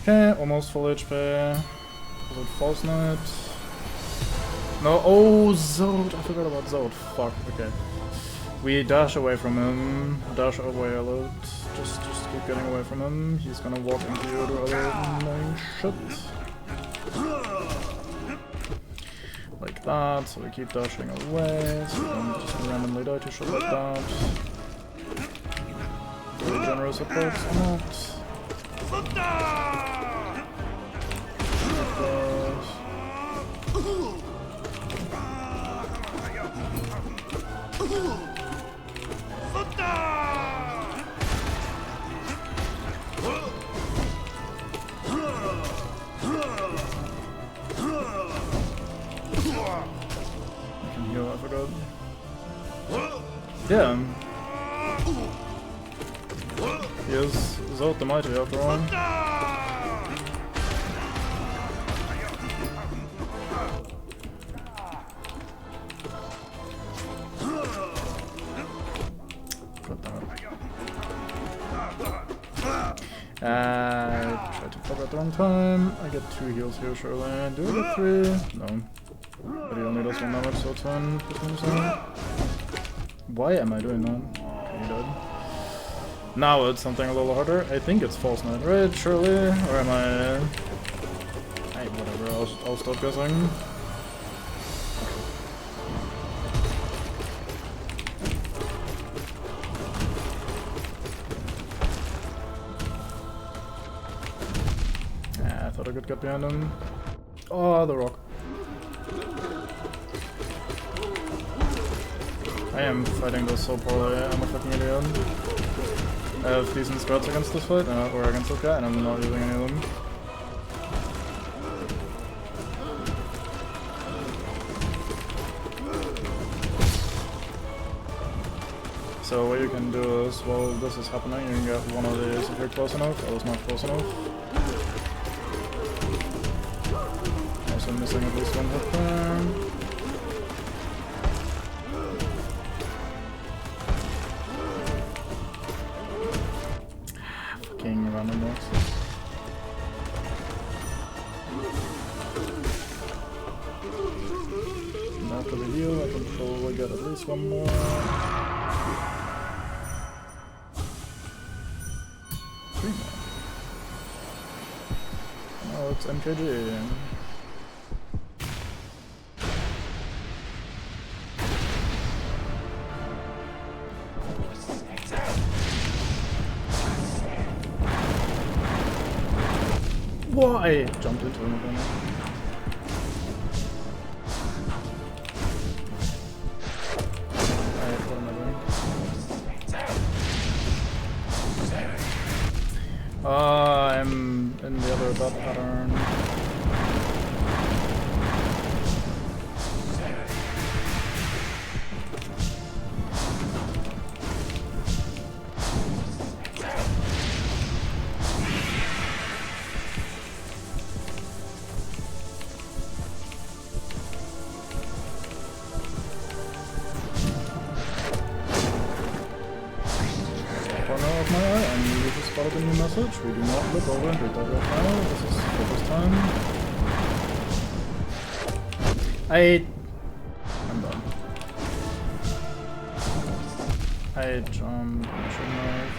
Okay, almost full HP. Was it False Knight? No, oh, Zod! I forgot about Zod. Fuck, okay. We dash away from him. Dash away alert. Just keep getting away from him. He's gonna walk into you to other annoying shit. Like that, so we keep dashing away, so we don't just randomly die to shit like that. Very generous approach or not. I can heal, I forgot. Yeah. He is Zod the Mighty after all. Try to fuck at the wrong time. I get 2 heals here, surely. Do I get 3? No. But he only does 1 damage, so 10, 15%. Why am I doing that? Okay, he died. Now it's something a little harder. I think it's False Knight, right? Surely? Or am I... Hey, whatever, I'll stop guessing. I thought I could get behind him. Oh, the rock. I am fighting this so poorly, I'm a fucking idiot. I have decent strats against this fight, or against this guy, and I'm not using any of them. So what you can do is, while this is happening, you can get one of these if you're close enough. I was not close enough. Also missing at least 1 hit there. Fucking random box. And after the heal, I can probably get at least 1 more. Oh, it's MKG. Whoa, I jumped into him again. Alright, what am I doing? I'm in the other bot pattern. Corner of my eye, and you just spotted a new message. We do not look over and read that right now. This is focus time. I'm done. I jumped. I shouldn't have.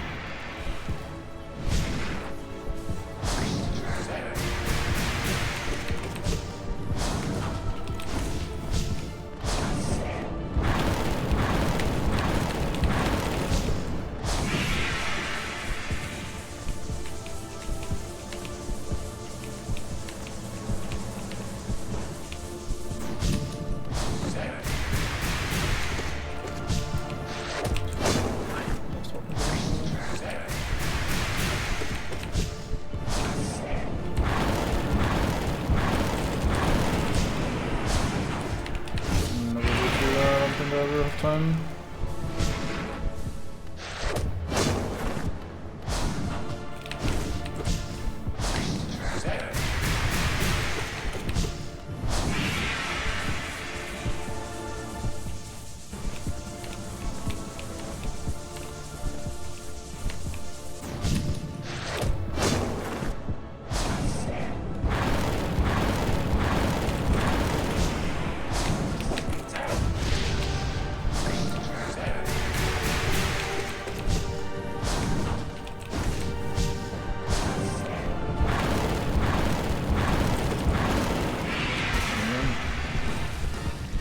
Time.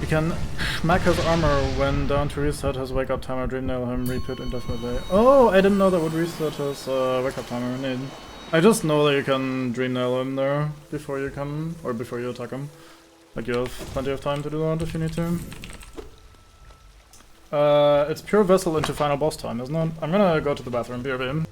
You can smack his armor when down to reset his wake up timer, dream nail him, repeat indefinitely. Oh, I didn't know that would reset his wake up timer. Neat. I just know that you can dream nail him there before you can, or before you attack him. Like you have plenty of time to do that if you need to. It's pure vessel into final boss time, isn't it? I'm gonna go to the bathroom, BRB.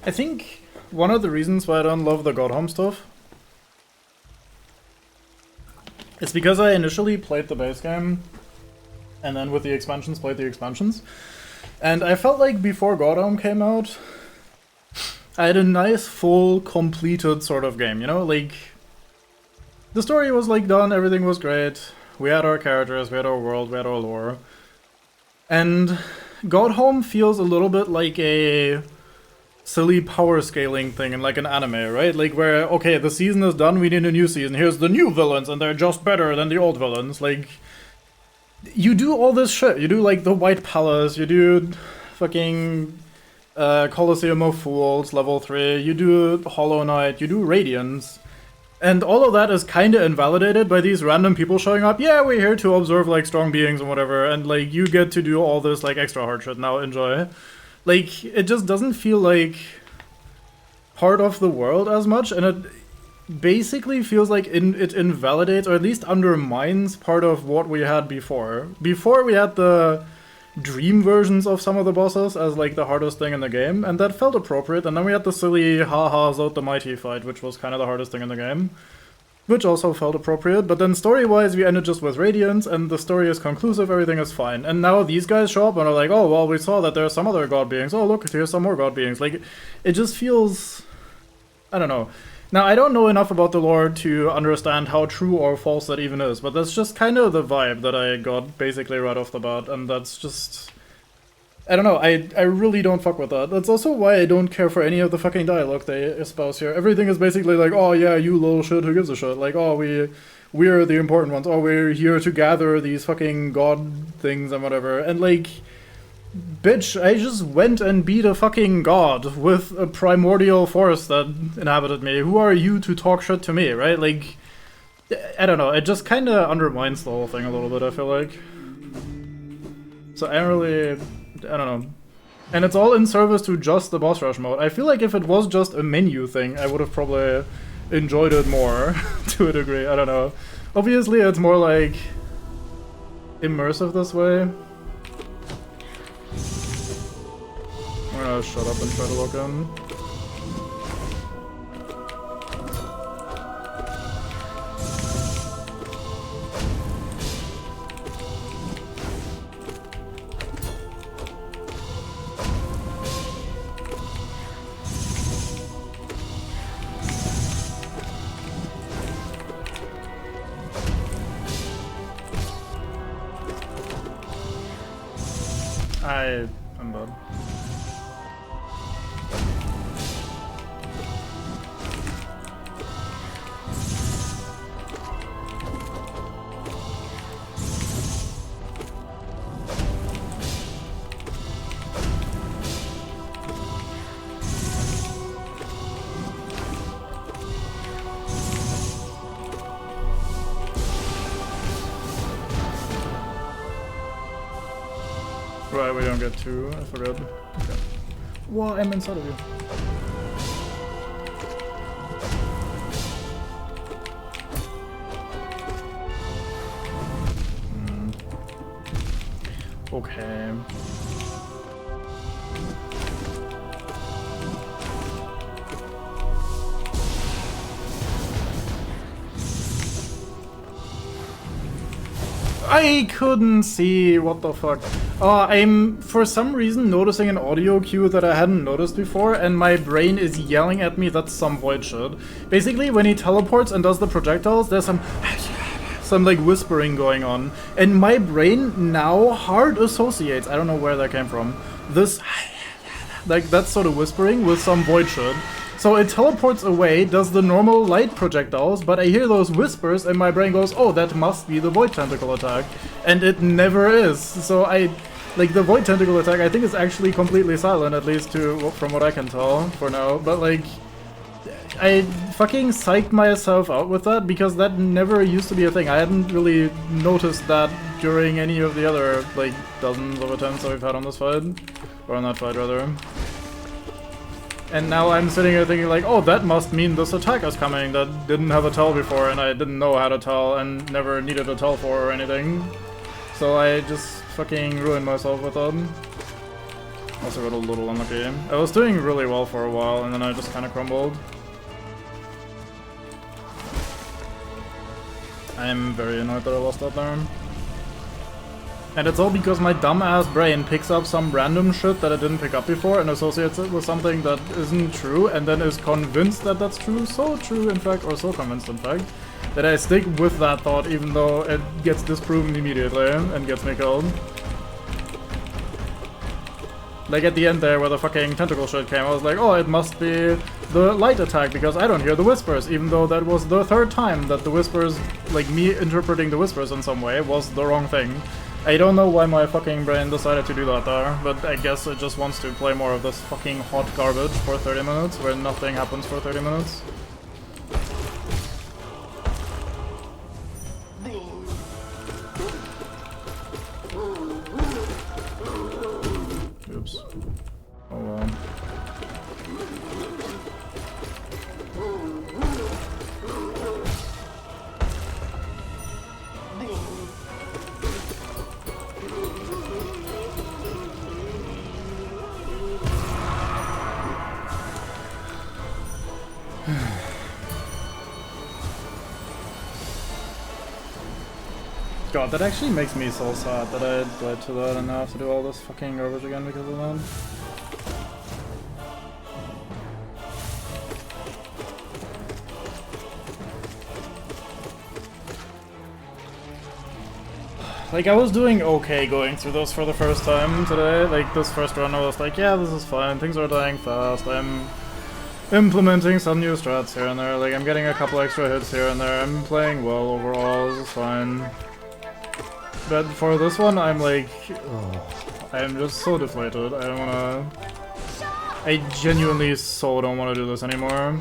I think one of the reasons why I don't love the Godhome stuff is because I initially played the base game and then with the expansions played the expansions. And I felt like before Godhome came out, I had a nice, full, completed sort of game, you know? Like, the story was like done, everything was great, we had our characters, we had our world, we had our lore. And Godhome feels a little bit like a silly power scaling thing in like an anime, right? Like where, okay, the season is done, we need a new season, here's the new villains and they're just better than the old villains. Like, you do all this shit, you do like the White Palace, you do fucking Colosseum of Fools, level 3, you do Hollow Knight, you do Radiance. And all of that is kinda invalidated by these random people showing up. Yeah, we're here to observe like strong beings and whatever, and like you get to do all this like extra hard shit now, enjoy. Like, it just doesn't feel like part of the world as much, and it basically feels like it invalidates, or at least undermines, part of what we had before. Before we had the dream versions of some of the bosses as like the hardest thing in the game, and that felt appropriate, and then we had the silly haha Zod the Mighty fight, which was kind of the hardest thing in the game, which also felt appropriate. But then story-wise we ended just with Radiance, and the story is conclusive, everything is fine. And now these guys show up and are like, oh well, we saw that there are some other god beings, oh look, here's some more god beings. Like, it just feels, I don't know. Now, I don't know enough about the lore to understand how true or false that even is, but that's just kind of the vibe that I got basically right off the bat, and that's just, I don't know, I really don't fuck with that. That's also why I don't care for any of the fucking dialogue they espouse here. Everything is basically like, oh yeah, you little shit, who gives a shit? Like, oh, we're the important ones, oh, we're here to gather these fucking god things and whatever, and like, bitch, I just went and beat a fucking god with a primordial force that inhabited me. Who are you to talk shit to me, right? Like, I don't know, it just kinda undermines the whole thing a little bit, I feel like. So I don't know. And it's all in service to just the boss rush mode. I feel like if it was just a menu thing, I would have probably enjoyed it more, to a degree, I don't know. Obviously it's more like immersive this way. I'm gonna shut up and try to look in. I'm bad. Right, we don't get two, I forgot. Okay. Well, I'm inside of you. Okay. I couldn't see, what the fuck. I'm for some reason noticing an audio cue that I hadn't noticed before, and my brain is yelling at me that's some void shit. Basically, when he teleports and does the projectiles, there's some like whispering going on, and my brain now hard associates, I don't know where that came from, this like that sort of whispering with some void shit. So it teleports away, does the normal light projectiles, but I hear those whispers and my brain goes, oh, that must be the Void Tentacle attack. And it never is. So like the Void Tentacle attack I think is actually completely silent, at least from what I can tell for now. But like, I fucking psyched myself out with that because that never used to be a thing. I hadn't really noticed that during any of the other like dozens of attempts that we've had on this fight. Or on that fight rather. And now I'm sitting here thinking like, oh, that must mean this attack is coming that didn't have a tell before and I didn't know how to tell and never needed a tell for or anything. So I just fucking ruined myself with that. Also got a little unlucky. I was doing really well for a while and then I just kind of crumbled. I am very annoyed that I lost that there. And it's all because my dumb-ass brain picks up some random shit that I didn't pick up before and associates it with something that isn't true and then is convinced that that's true, so true in fact, or so convinced in fact, that I stick with that thought even though it gets disproven immediately and gets me killed. Like at the end there where the fucking tentacle shit came, I was like, oh, it must be the light attack because I don't hear the whispers, even though that was the third time that the whispers, like me interpreting the whispers in some way, was the wrong thing. I don't know why my fucking brain decided to do that there, but I guess it just wants to play more of this fucking hot garbage for 30 minutes, where nothing happens for 30 minutes. Oops. Oh well. God, that actually makes me so sad that I died to that and now I have to do all this fucking garbage again because of that. Like, I was doing okay going through those for the first time today. Like, this first run I was like, yeah, this is fine, things are dying fast, I'm implementing some new strats here and there, like, I'm getting a couple extra hits here and there, I'm playing well overall, this is fine. But for this one, I'm like, oh, I'm just so deflated. I don't wanna... I genuinely so don't want to do this anymore.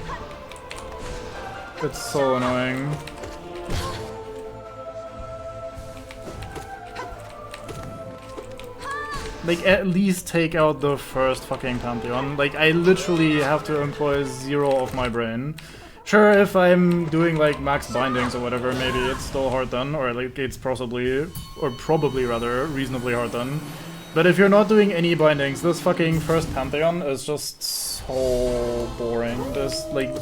It's so annoying. Like, at least take out the first fucking Pantheon. Like, I literally have to employ 0 of my brain. Sure, if I'm doing like max bindings or whatever, maybe it's still hard done, or like it's probably rather, reasonably hard done. But if you're not doing any bindings, this fucking first Pantheon is just so boring. There's like...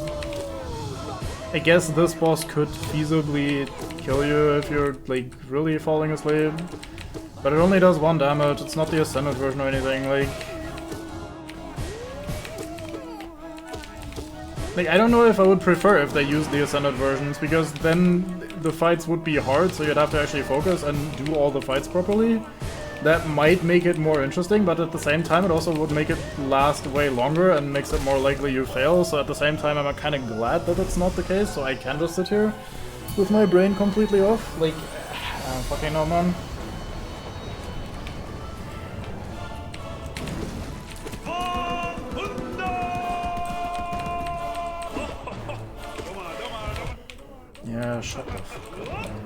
I guess this boss could feasibly kill you if you're like really falling asleep. But it only does 1 damage, it's not the Ascended version or anything, Like, I don't know if I would prefer if they used the Ascended versions, because then the fights would be hard, so you'd have to actually focus and do all the fights properly. That might make it more interesting, but at the same time it also would make it last way longer and makes it more likely you fail, so at the same time I'm kind of glad that it's not the case, so I can just sit here with my brain completely off. Like, I don't fucking know, man. Yeah, shut the fuck up, man.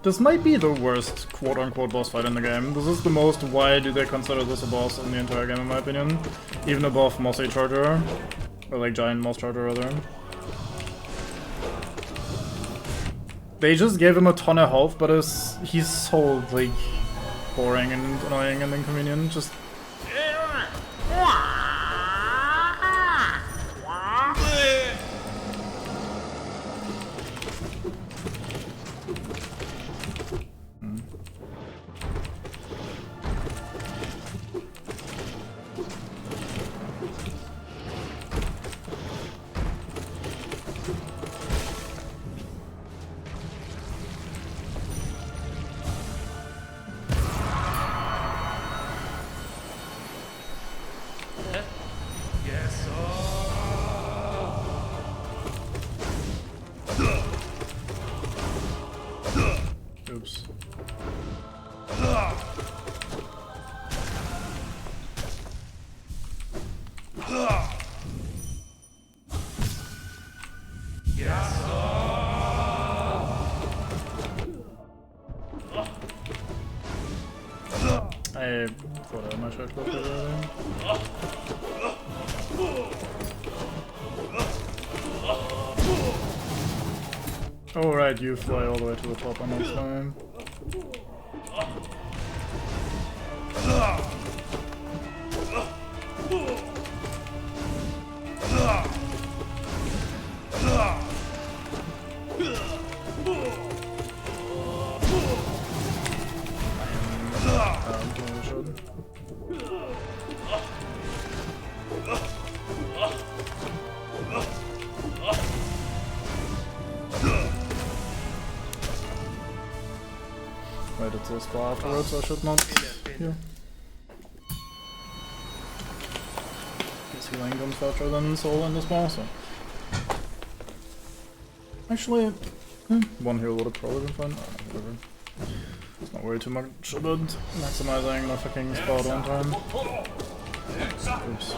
This might be the worst quote-unquote boss fight in the game. This is the most why do they consider this a boss in the entire game in my opinion. Even above Mossy Charger. Or like Giant Moss Charger rather. They just gave him a ton of health, but he's so like boring and annoying and inconvenient. Just Oops. I thought I had my shot clock already. Oh right, you fly all the way to the top, I'm not flying. Wait, it's a spa afterwards, I should not. Yeah. Guess healing comes faster than soul in this boss, so. Actually, one heal would have probably been fine. Whatever. Let's not worry too much about maximizing the fucking spot on time. Oops.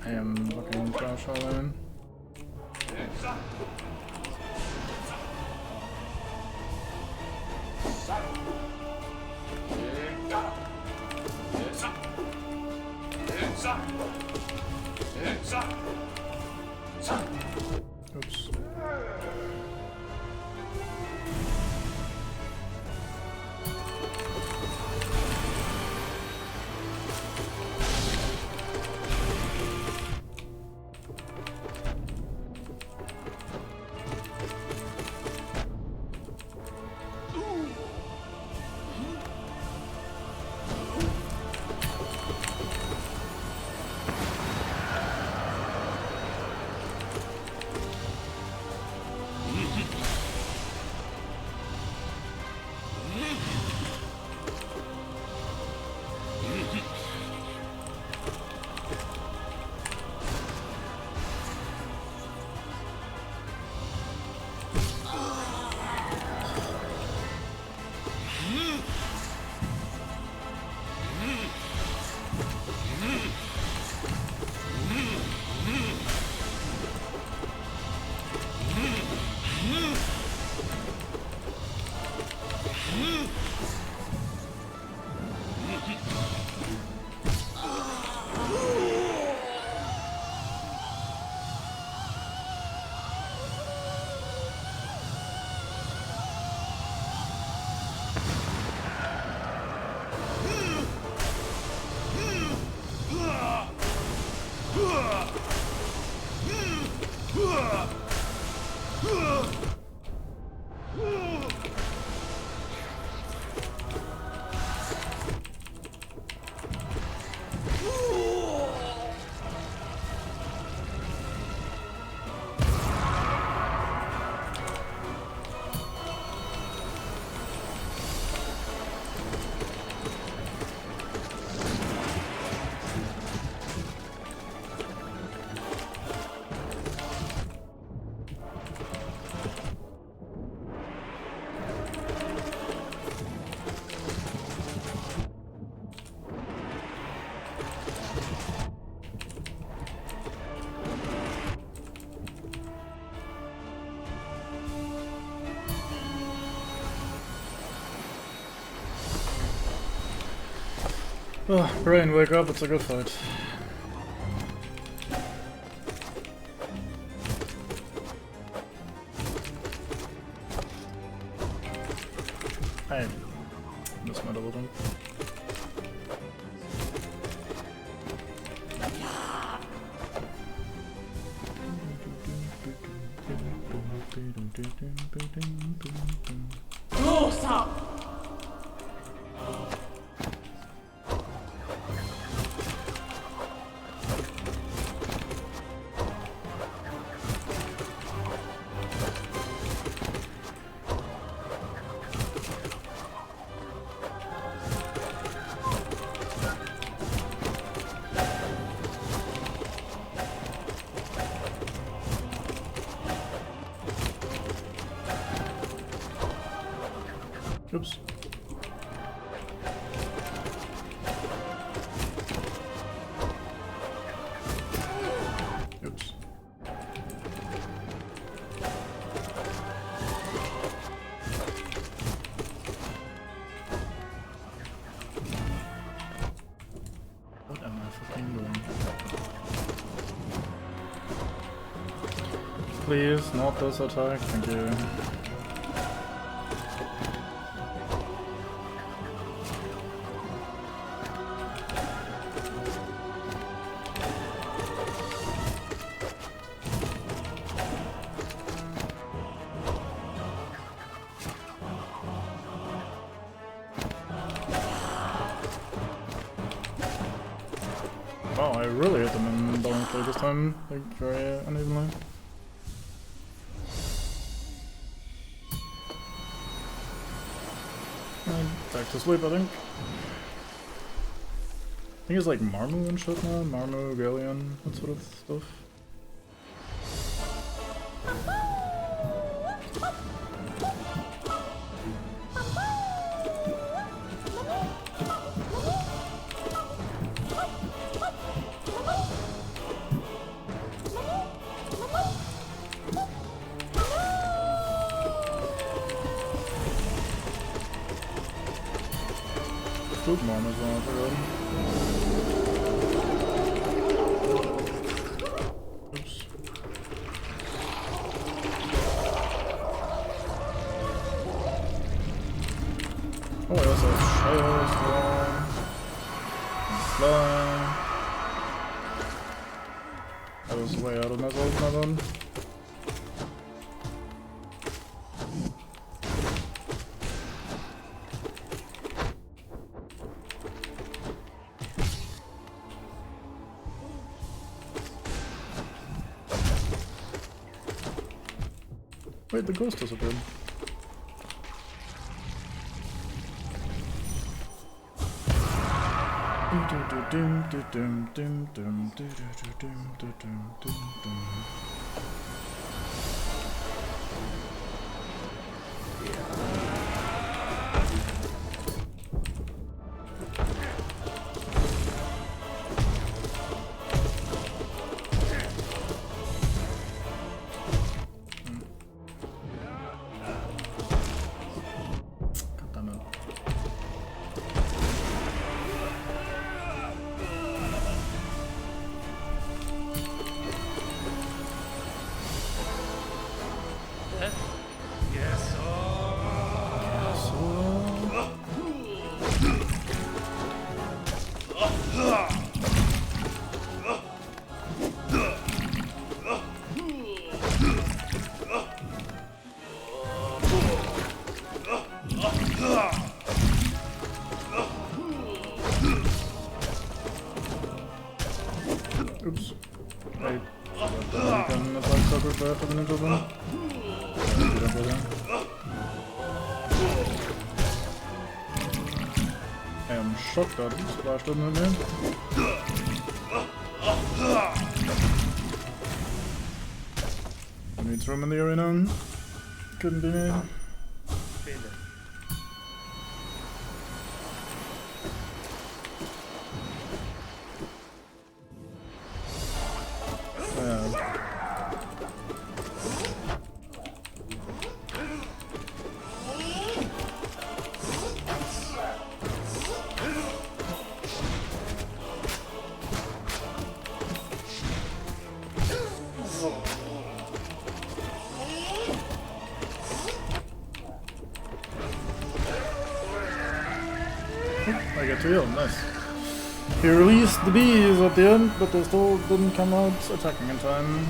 I am fucking trash all in. Oops. Oh, brain, wake up, it's a good fight. I missed my double jump. Oops. Oops. What am I fucking doing? Please, not this attack, thank you. Wow, I really hit them in balanced play this time, like very unevenly. And back to sleep, I think. I think it's like Marmu and shit now, Marmu, Galleon, that sort of stuff. Food Mom as well, I forgot. Oops. Oh, I also have Shadow Storm. Fly. I was way out of myself now then. Wait, the ghost disappeared. Oops. Wait. You can attack Sucker for after the ninja then? I am shocked that Splash didn't hit me. I need room in the arena. Couldn't be me. I get to heal, nice. He released the bees at the end, but they still didn't come out attacking in time.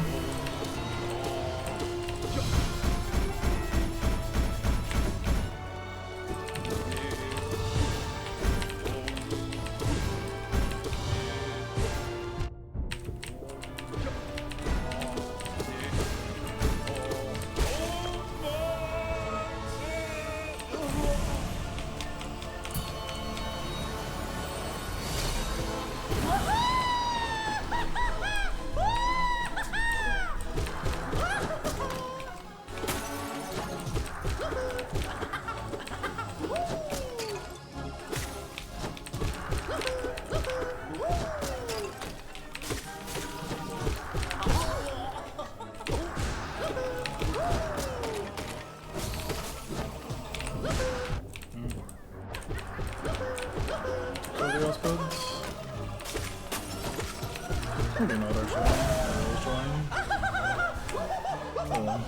Maybe not actually. I was trying. Oh well.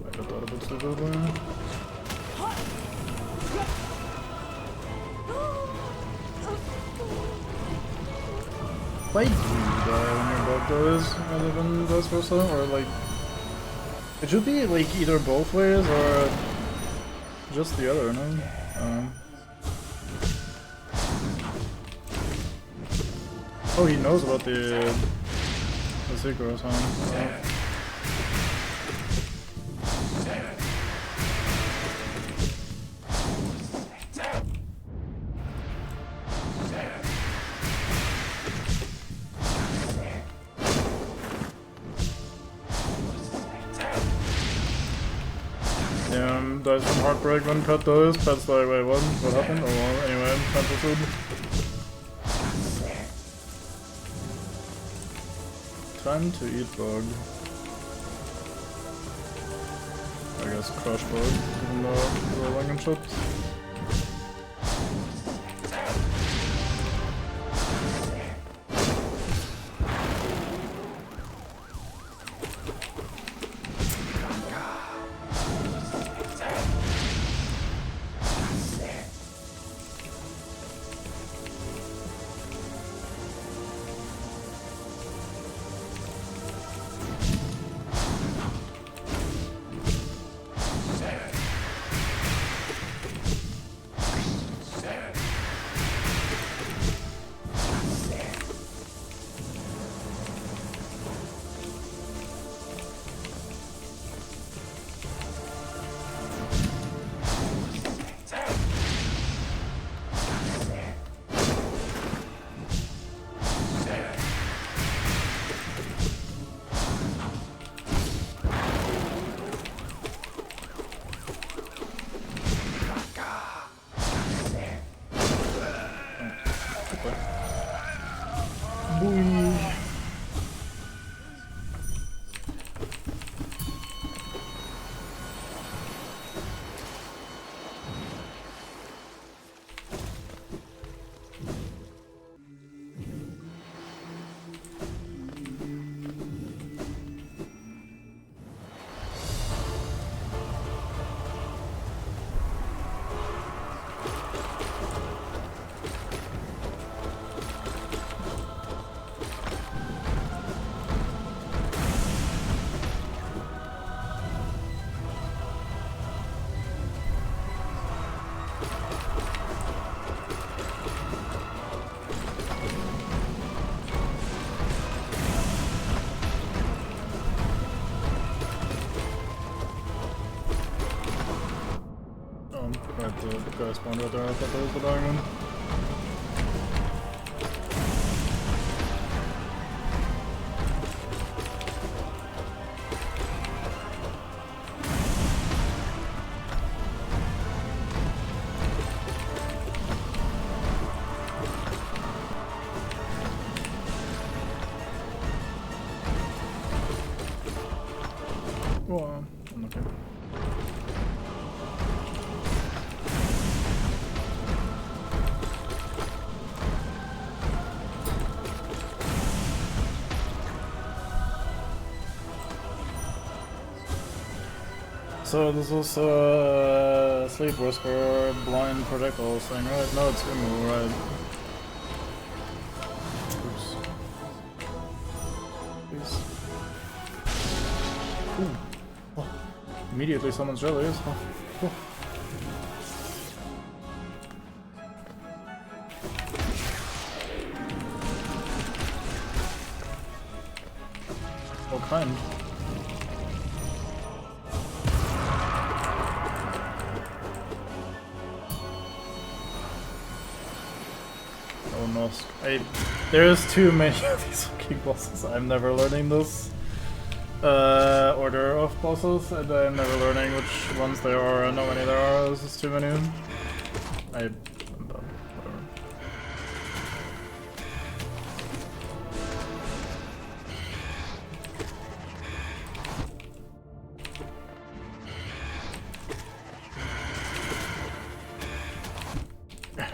I got that a bit too good there. Why do you die when your bug dies rather than vice versa? Or like... It should be like either both ways or just the other, no? Oh, he knows about the secrets, huh? Dies from heartbreak when Pet dies. Pet's like, wait, what happened? Oh well, anyway, time for food. Time to eat bug. I guess crush bug, even though rolling and chips. Right, the guy spawned right there. I thought that was the diamond. Wow, okay. So this is Sleep Whisper blind projectiles thing, right? No, it's Imu, right? Oops. Please. Ooh. Oh. Immediately someone's jellies. Oh. Oh. What kind? Oh Nosk. There's too many of these fucking bosses. I'm never learning this order of bosses, and I'm never learning which ones there are and how many there are. This is too many. I'm done. Whatever.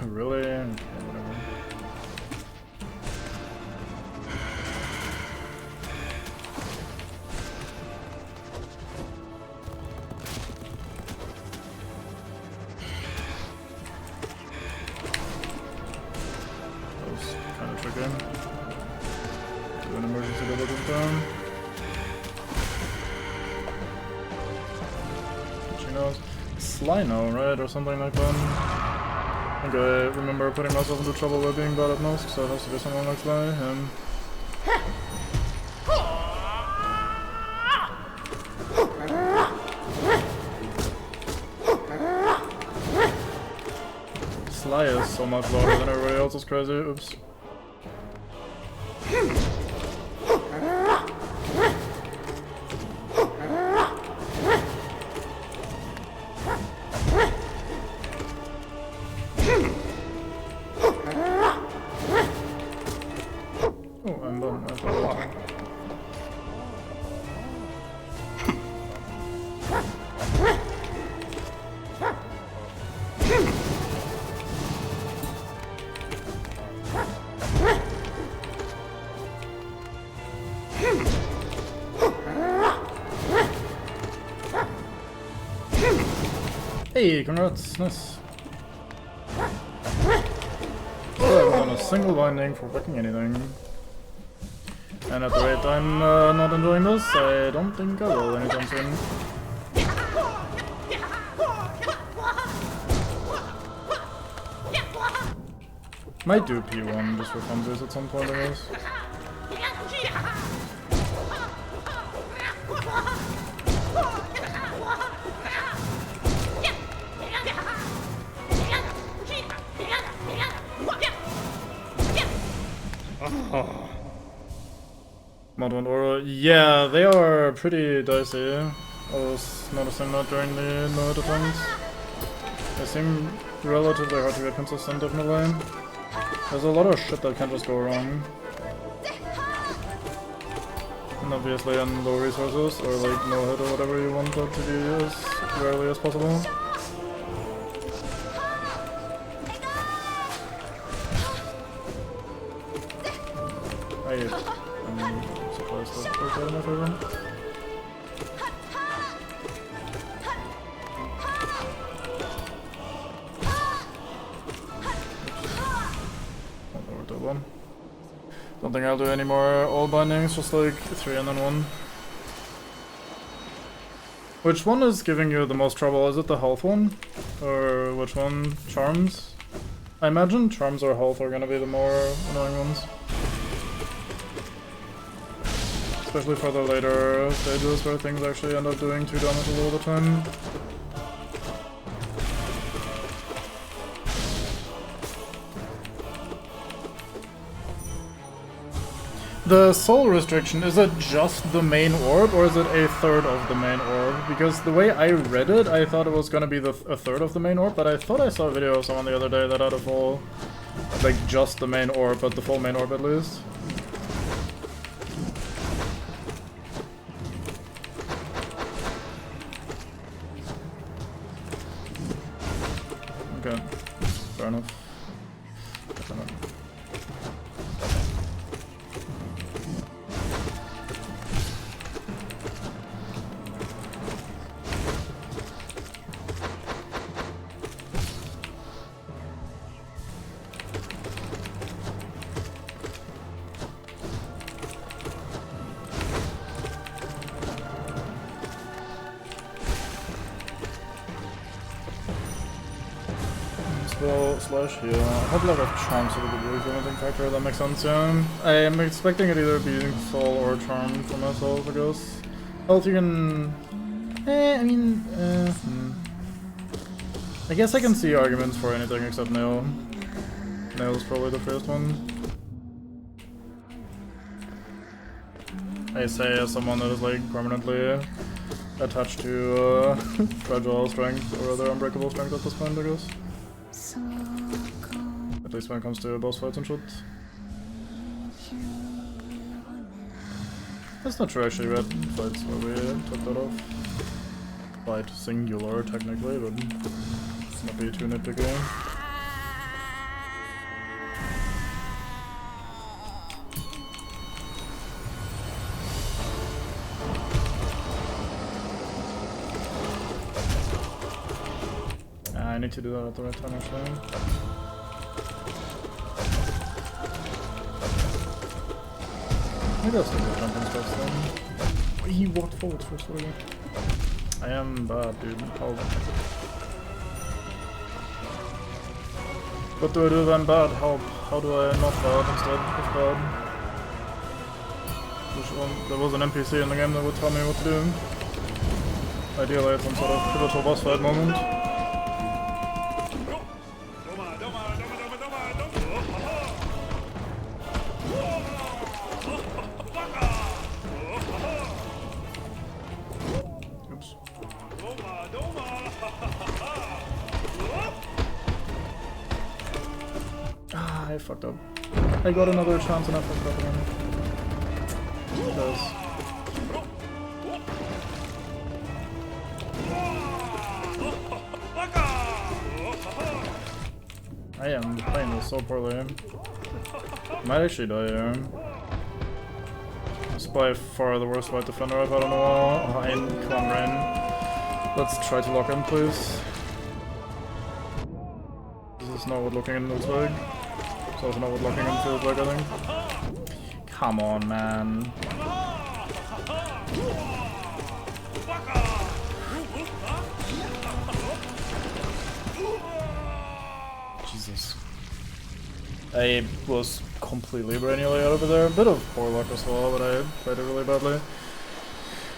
Really? Okay, whatever. That was kind of tricky. Do an emergency double jump down. Switching nose. Slyno, right? Or something like that. I think I remember putting myself into trouble by being bad at Nosk, so it has to be someone like Sly. Sly is so much louder than everybody else, it's crazy. Oops. Oh, I'm done. I thought hey, congrats, nice. Oh, I haven't done a single binding for fucking anything. And at the rate I'm not enjoying this, I don't think I will anytime soon. Might do P1 just for funsies at some point, I guess. Mod 1 Oro, yeah, they are pretty dicey. I was noticing that during the node attempts. They seem relatively hard to get consistent, definitely. There's a lot of shit that can just go wrong. And obviously on low resources, or like no hit or whatever you want it to be as rarely as possible. I'm surprised that worked out in my favor. Oh, that worked out well. Don't think I'll do any more all bindings, just like 3 and then 1. Which one is giving you the most trouble? Is it the health one? Or which one? Charms? I imagine charms or health are gonna be the more annoying ones. Especially for the later stages where things actually end up doing 2 damage all the time. The soul restriction, is it just the main orb or is it a third of the main orb? Because the way I read it, I thought it was gonna be a third of the main orb, but I thought I saw a video of someone the other day that had a full, like just the main orb, but the full main orb at least. Okay, fair enough. Spell slash heal. I have a lot of charms with the really limiting factor, that makes sense, yeah. I am expecting it either being soul or charm for myself, I guess. Health you can... I guess I can see arguments for anything except nail. Nail is probably the first one. I say as someone that is like permanently attached to fragile strength or other unbreakable strength at this point, I guess. At least when it comes to boss fights and shit. That's not true actually, we had fights where we took that off. Fight singular technically, but let's not be too nitpicky. I need to do that at the right time actually. Maybe I'll still do jumping stuff then. He walked forward first, what I am bad, dude. What do I do then bad? How do I not bad instead of bad? There was an NPC in the game that would tell me what to do. Ideally at some sort of pivotal boss fight moment. I fucked up. I got another chance and I fucked up again. Jesus. I am playing this so poorly. Might actually die here. It's by far the worst white defender I've had in a while. Oh, come on, Rain. Let's try to lock in, please. This is not what locking in looks like. It's also not what locking in feels like, I think. Come on, man. Jesus. I was completely brainially out over there. A bit of poor luck as well, but I played it really badly.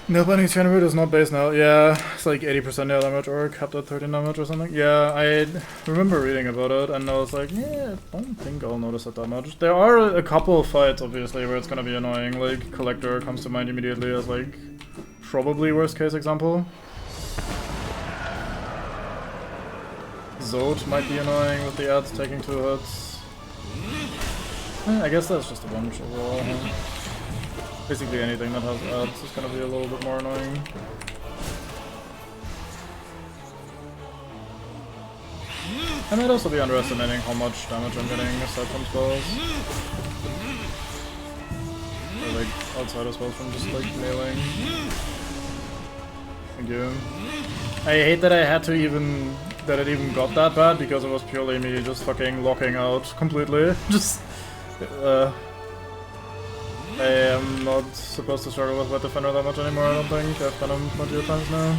Nail binding Channel is not base now. Yeah, it's like 80% nail damage or capped at 13 damage or something. Yeah, I remember reading about it and I was like, yeah, I don't think I'll notice it that much. There are a couple of fights, obviously, where it's gonna be annoying. Like, Collector comes to mind immediately as, like, probably worst case example. Zod might be annoying with the ads taking 2 hits. I guess that's just a bunch overall, huh? Basically anything that has ads is gonna be a little bit more annoying. I might also be underestimating how much damage I'm getting aside from spells. Or like outside of spells from just like nailing. Thank you. I hate that I had to even that it even got that bad because it was purely me just fucking locking out completely. Just I am not supposed to struggle with Wet Defender that much anymore, I don't think. I've done him plenty of times now.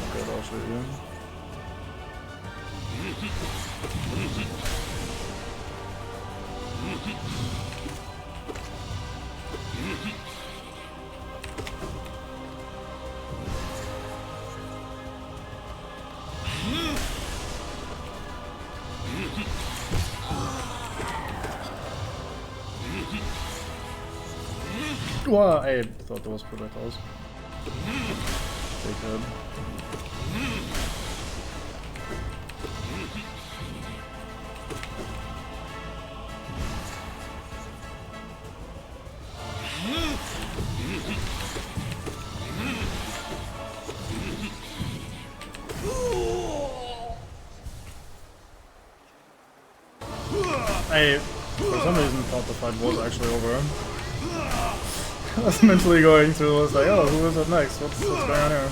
Okay, I'll shoot you. Well, I thought there was projectiles. They could. I, for some reason, thought the fight was actually over. I was mentally going through, I was like, oh, who is up next? What's going on here?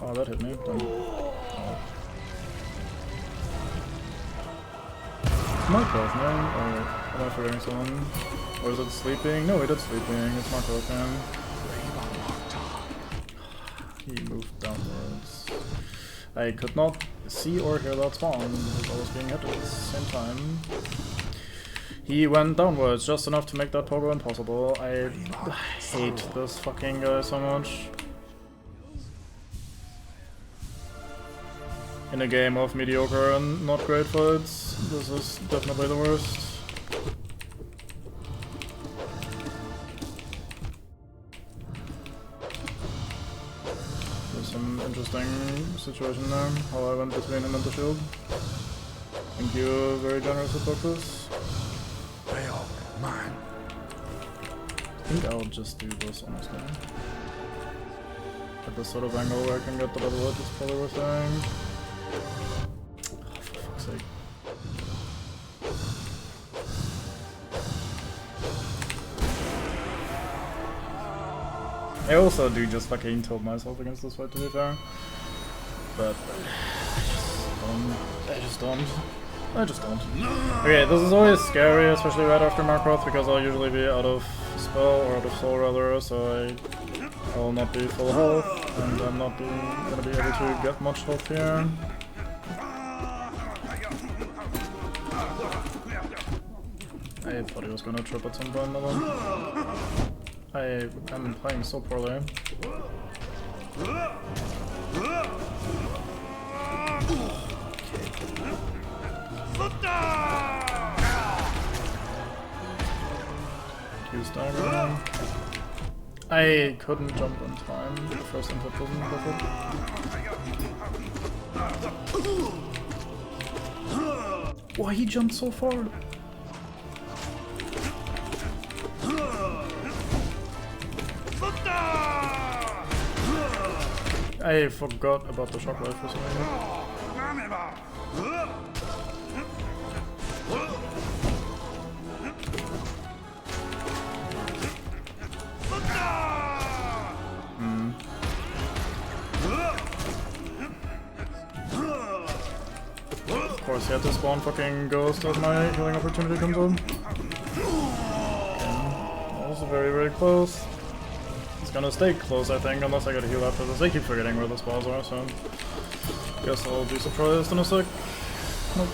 Oh, that hit me. Oh. Markov, no? Or am I forgetting someone? Or is it sleeping? No, he did sleeping. It's Markov, man. He moved downwards. I could not see or hear that spawn because I was being hit at the same time. He went downwards just enough to make that pogo impossible. I hate this fucking guy so much. In a game of mediocre and not great fights, this is definitely the worst. There's some interesting situation there, how I went between him and the shield. Thank you, very generous hitboxes. Bail, mine. I think I'll just do this, honestly. At this sort of angle where I can get the double hit is probably worth doing. Oh, for fuck's sake. I also do just fucking tilt myself against this fight, to be fair. But I just don't. Okay, this is always scary, especially right after Markarth, because I'll usually be out of spell, or out of soul rather, so I will not be full health, and I'm not gonna be able to get much health here. I thought he was gonna trip at some point, though. I am playing so poorly. Q stagger. I couldn't jump in time. The first input wasn't perfect. Why he jumped so far? I forgot about the shockwave for some reason. Of course, he had to spawn fucking ghost as my healing opportunity comes on. That was very, very close. It's gonna stay close, I think, unless I get a heal after this. I keep forgetting where the spells are, so guess I'll be surprised in a sec. Nope.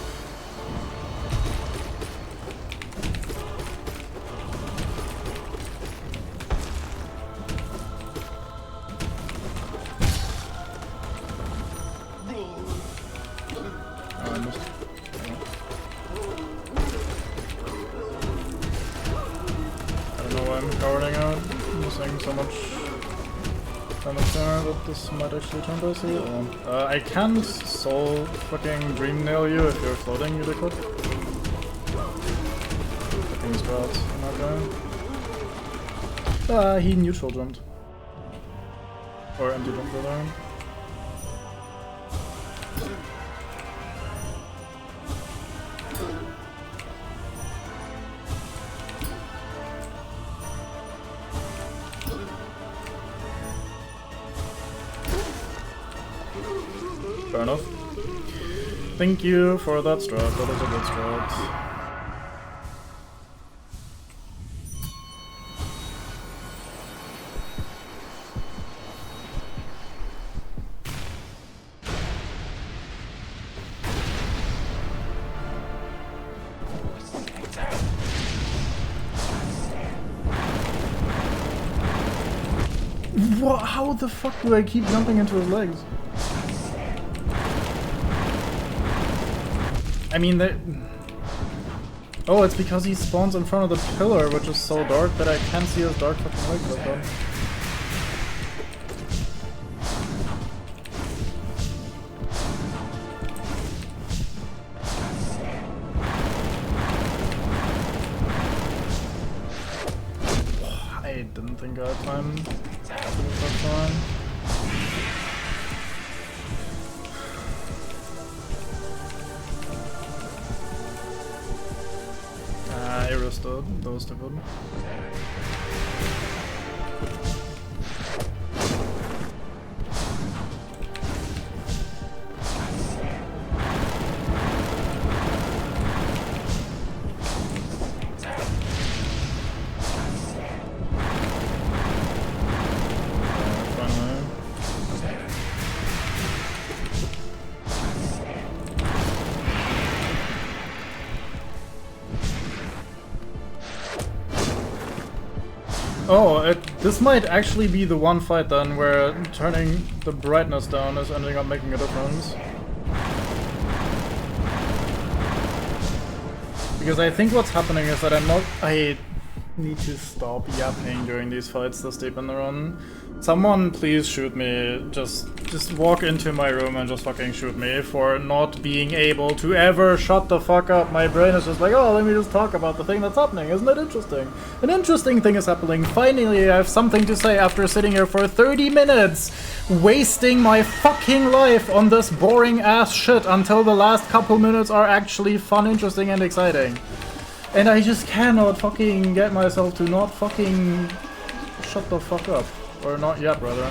Oh, I missed. I don't know why I'm cowarding out. I'm missing so much damage there that this might actually turn dicey. I can't soul fucking dream nail you if you're floating, you dickhead. Fucking sprouts, I'm not going. He neutral jumped. Or empty jumped rather. Fair enough. Thank you for that strat, that is a good strat. What? How the fuck do I keep jumping into his legs? I mean, oh, it's because he spawns in front of the pillar, which is so dark that I can't see his dark fucking legs like that. I didn't think I had time to finish that time. I restored those two good. Oh, this might actually be the one fight then where turning the brightness down is ending up making a difference. Because I think what's happening is that I need to stop yapping during these fights this deep in the run. Someone please shoot me. Just walk into my room and just fucking shoot me for not being able to ever shut the fuck up. My brain is just like, oh, let me just talk about the thing that's happening. Isn't that interesting? An interesting thing is happening. Finally, I have something to say after sitting here for 30 minutes, wasting my fucking life on this boring ass shit until the last couple minutes are actually fun, interesting, and exciting. And I just cannot fucking get myself to not fucking shut the fuck up. Or not yet, rather.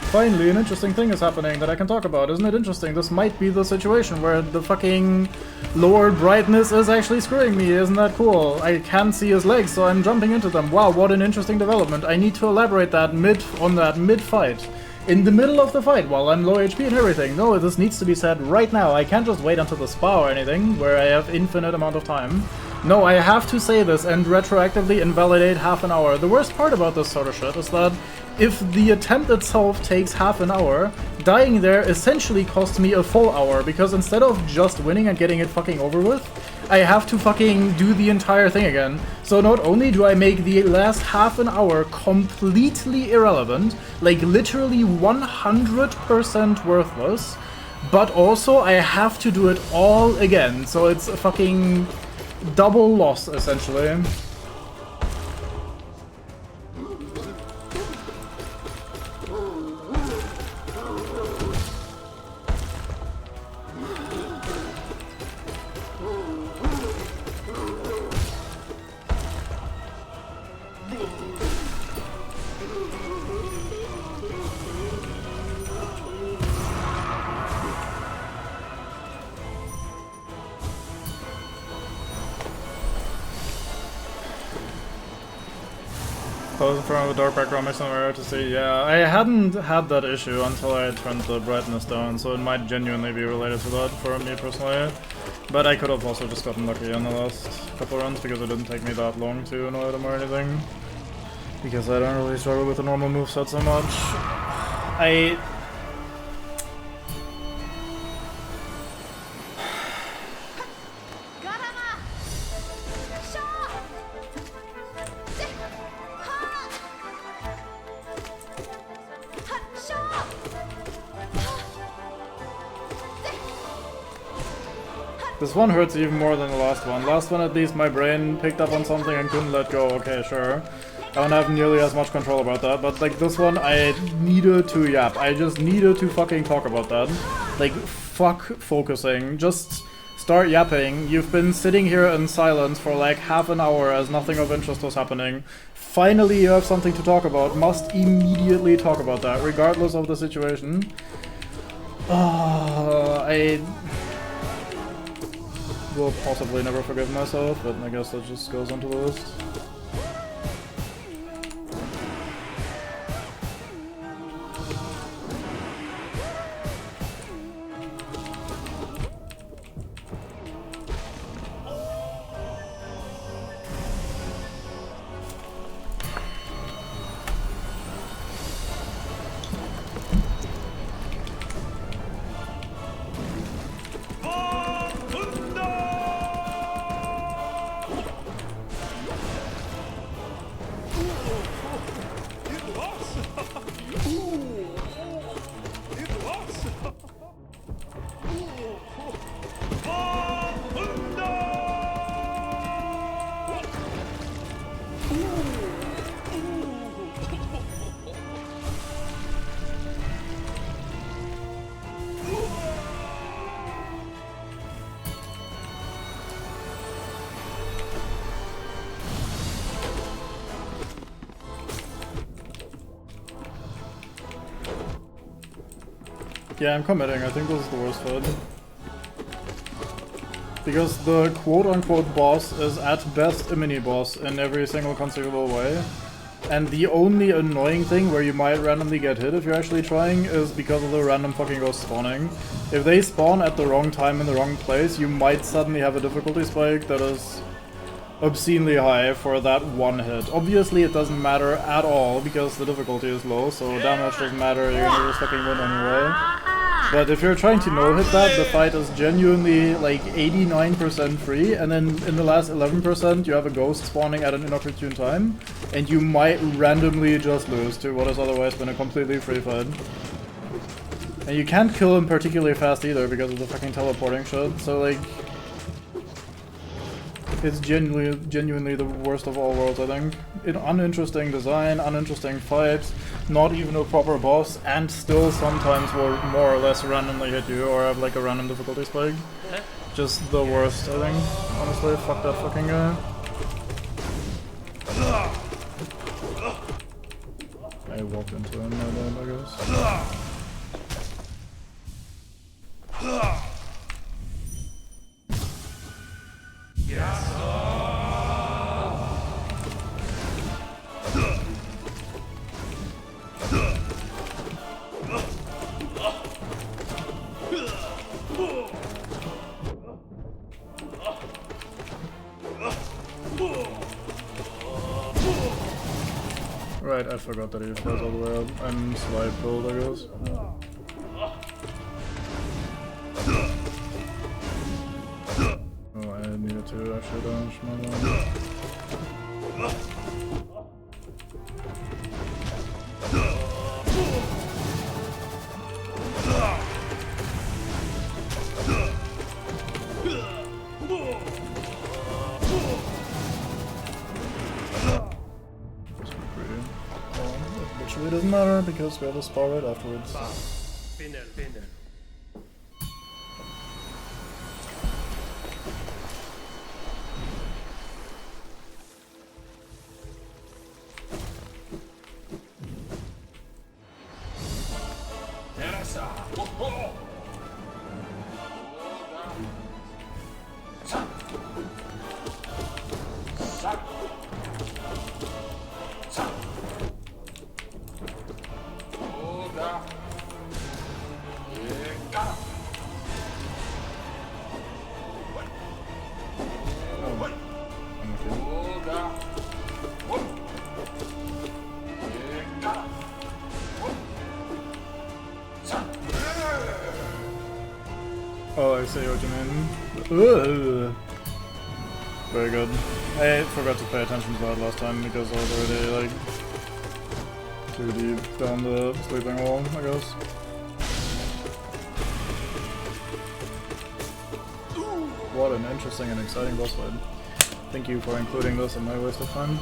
Finally, an interesting thing is happening that I can talk about. Isn't it interesting? This might be the situation where the fucking lowered brightness is actually screwing me. Isn't that cool? I can't see his legs, so I'm jumping into them. Wow, what an interesting development. I need to elaborate that mid-fight. In the middle of the fight, while I'm low HP and everything. No, this needs to be said right now. I can't just wait until the spa or anything, where I have infinite amount of time. No, I have to say this and retroactively invalidate half an hour. The worst part about this sort of shit is that if the attempt itself takes half an hour, dying there essentially costs me a full hour, because instead of just winning and getting it fucking over with, I have to fucking do the entire thing again. So not only do I make the last half an hour completely irrelevant, like literally 100% worthless, but also I have to do it all again. So it's a fucking double loss, essentially. Pose in front of a dark background makes them rare to see. Yeah, I hadn't had that issue until I turned the brightness down, so it might genuinely be related to that for me personally. But I could have also just gotten lucky in the last couple runs because it didn't take me that long to annoy them or anything. Because I don't really struggle with the normal moveset so much. This one hurts even more than the last one. Last one, at least, my brain picked up on something and couldn't let go. Okay, sure. I don't have nearly as much control about that, but like this one, I needed to yap. I just needed to fucking talk about that. Like, fuck focusing. Just start yapping. You've been sitting here in silence for like half an hour as nothing of interest was happening. Finally, you have something to talk about. Must immediately talk about that, regardless of the situation. I will possibly never forgive myself, but I guess that just goes onto the list. Yeah, I'm committing. I think this is the worst fight. Because the quote-unquote boss is at best a mini-boss in every single conceivable way. And the only annoying thing where you might randomly get hit if you're actually trying is because of the random fucking ghost spawning. If they spawn at the wrong time in the wrong place, you might suddenly have a difficulty spike that is obscenely high for that one hit. Obviously it doesn't matter at all because the difficulty is low, so damage doesn't matter, you're gonna just fucking win anyway. But if you're trying to no-hit that, the fight is genuinely like 89% free, and then in the last 11% you have a ghost spawning at an inopportune time, and you might randomly just lose to what has otherwise been a completely free fight. And you can't kill him particularly fast either because of the fucking teleporting shit, so like... It's genuinely the worst of all worlds, I think. Uninteresting design, uninteresting fight, not even a proper boss, and still sometimes will more or less randomly hit you or have like a random difficulty spike. Just the worst, I think. Honestly, fuck that fucking guy. I walked into him, I guess. Right, I forgot that he flies all the way up. I'm slide pulled, I guess. Oh, I needed to actually damage my one. It doesn't matter because we have a spell right afterwards. Pinner. Oh, I see what you mean. Ugh. Very good. I forgot to pay attention to that last time because I was already like too deep down the sleeping wall, I guess. What an interesting and exciting boss fight. Thank you for including this in my waste of time.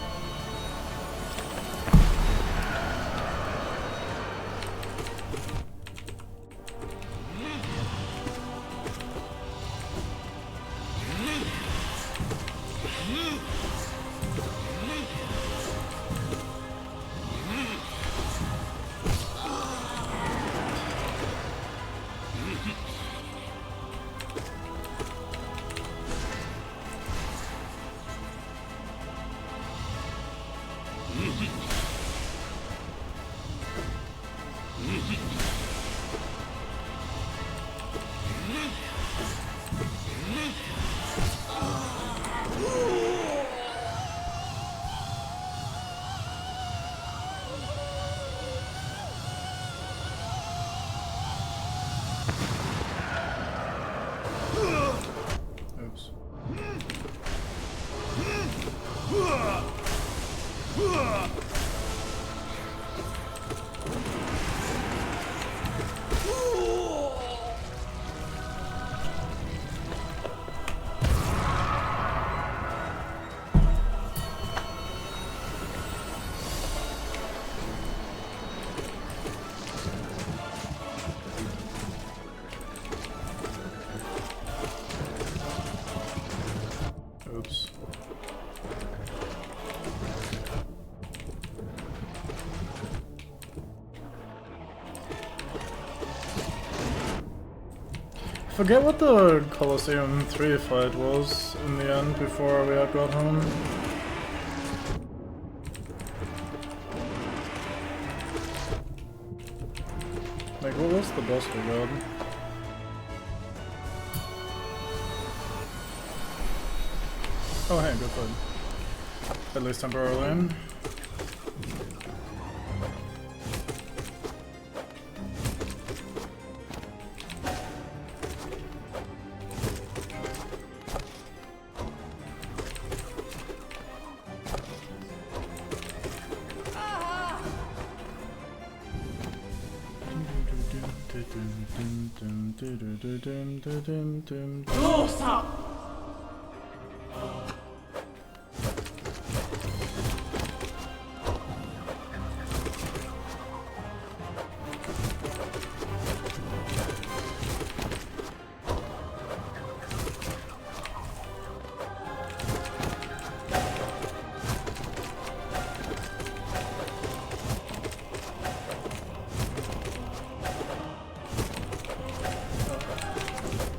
Oops. Oops. Forget what the Colosseum 3 fight was in the end before we had got home. Like, what was the boss we got? Oh hey, good fight. At least temporarily.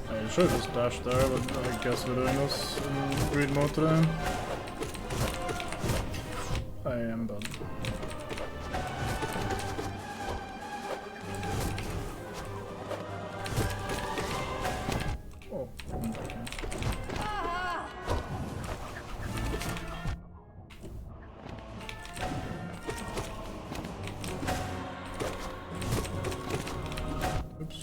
I should have just dashed there, but I guess we're doing this in greed mode today. I am done. Oh, okay. Oops.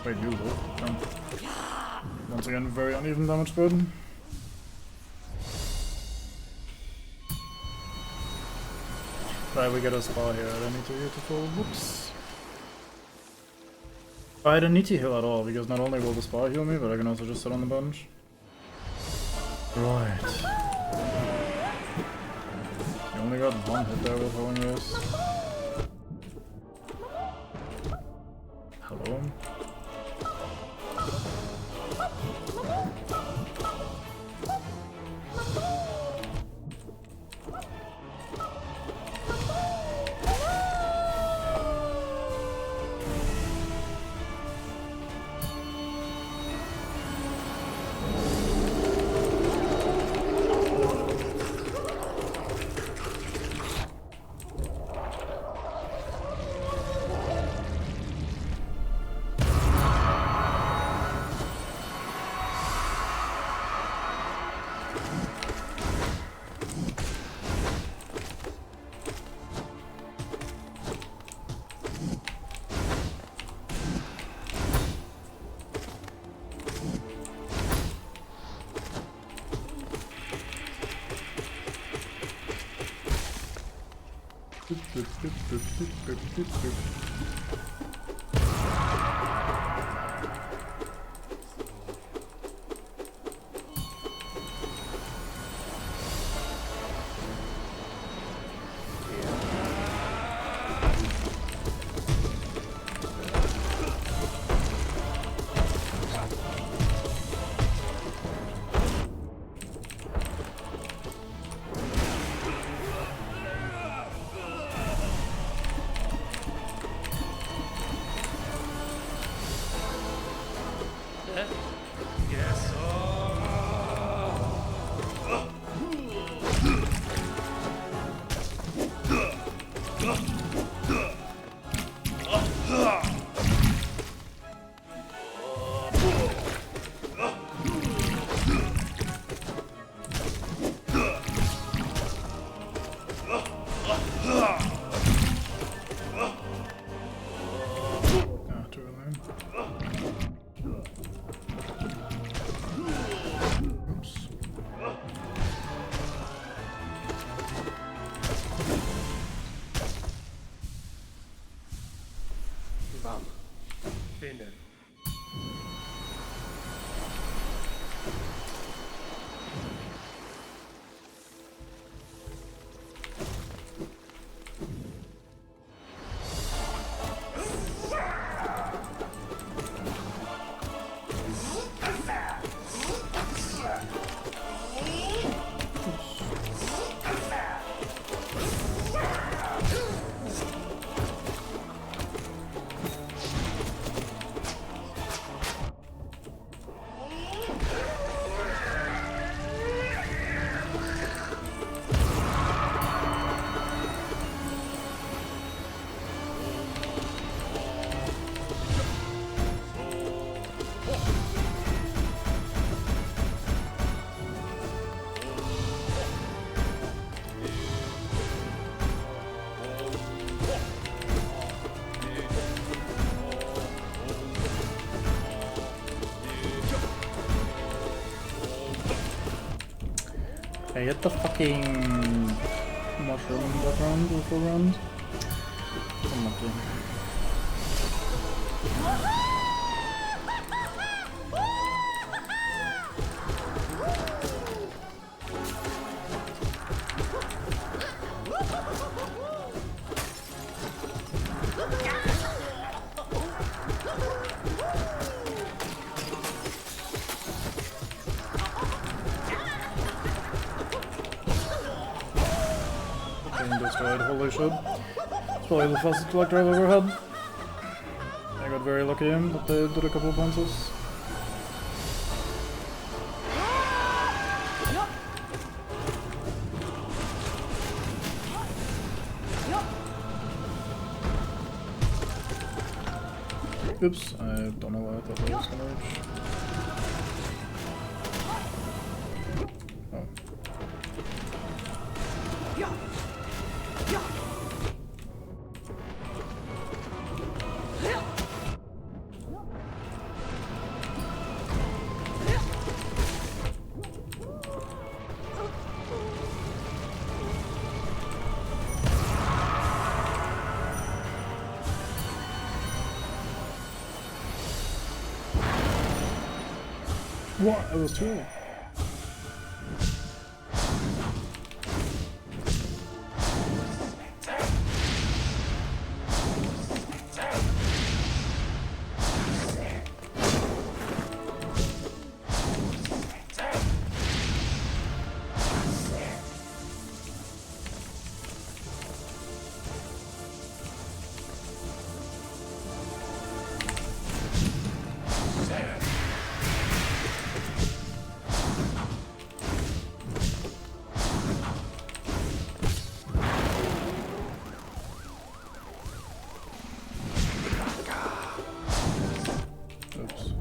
Wait, you will. Once again, very uneven damage spread. Right, we get a spa here. I need to get to full. Whoops. I don't need to heal at all, because not only will the spa heal me, but I can also just sit on the bench. Right. You only got one hit there with Howling Race. Hello? I hit the fucking mushroom that round or full round. Unlucky. Being destroyed, holy shit. It's probably the fastest collector I've ever had. I got very lucky that they did a couple of bounces. Oops, I don't know why I thought that was gonna reach. Oh. What? It was too early. Oops.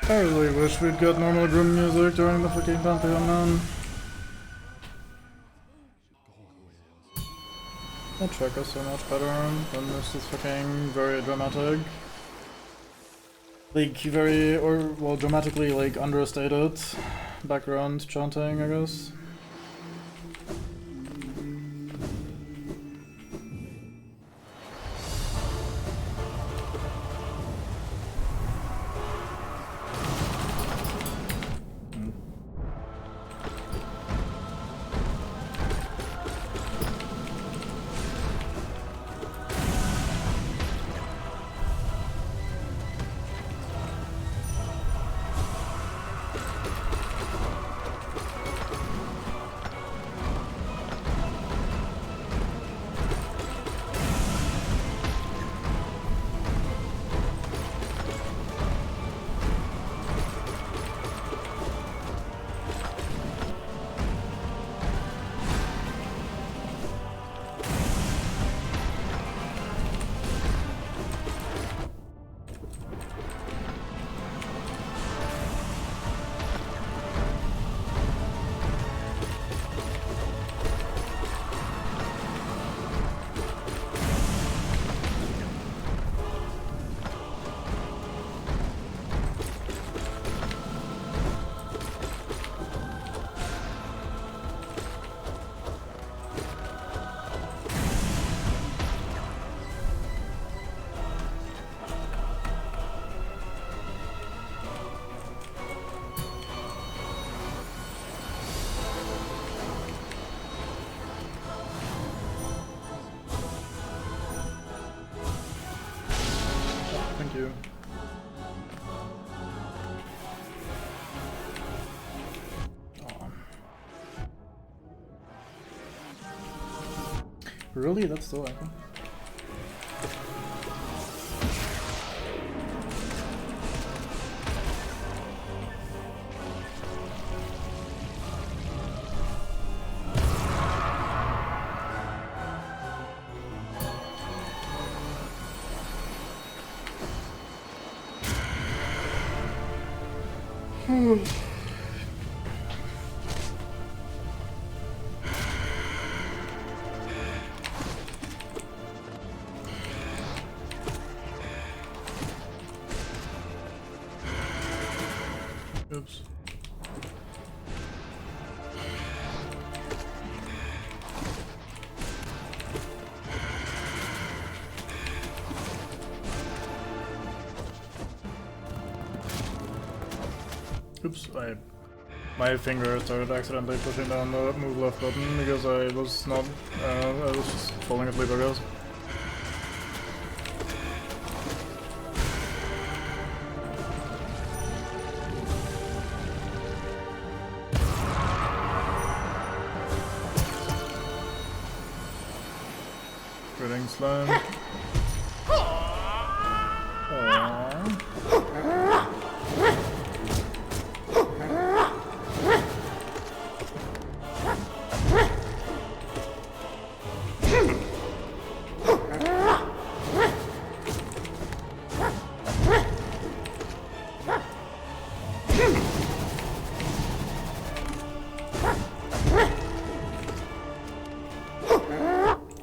I really wish we'd got normal Grim music during the fucking Pantheon, man. That track is so much better than this is fucking very dramatic. Like, very, or, well, dramatically, like, understated background chanting, I guess. Really? That's still active? Oops. Oops, my finger started accidentally pushing down the move left button because I was not, I was just falling asleep, I guess. Getting slime.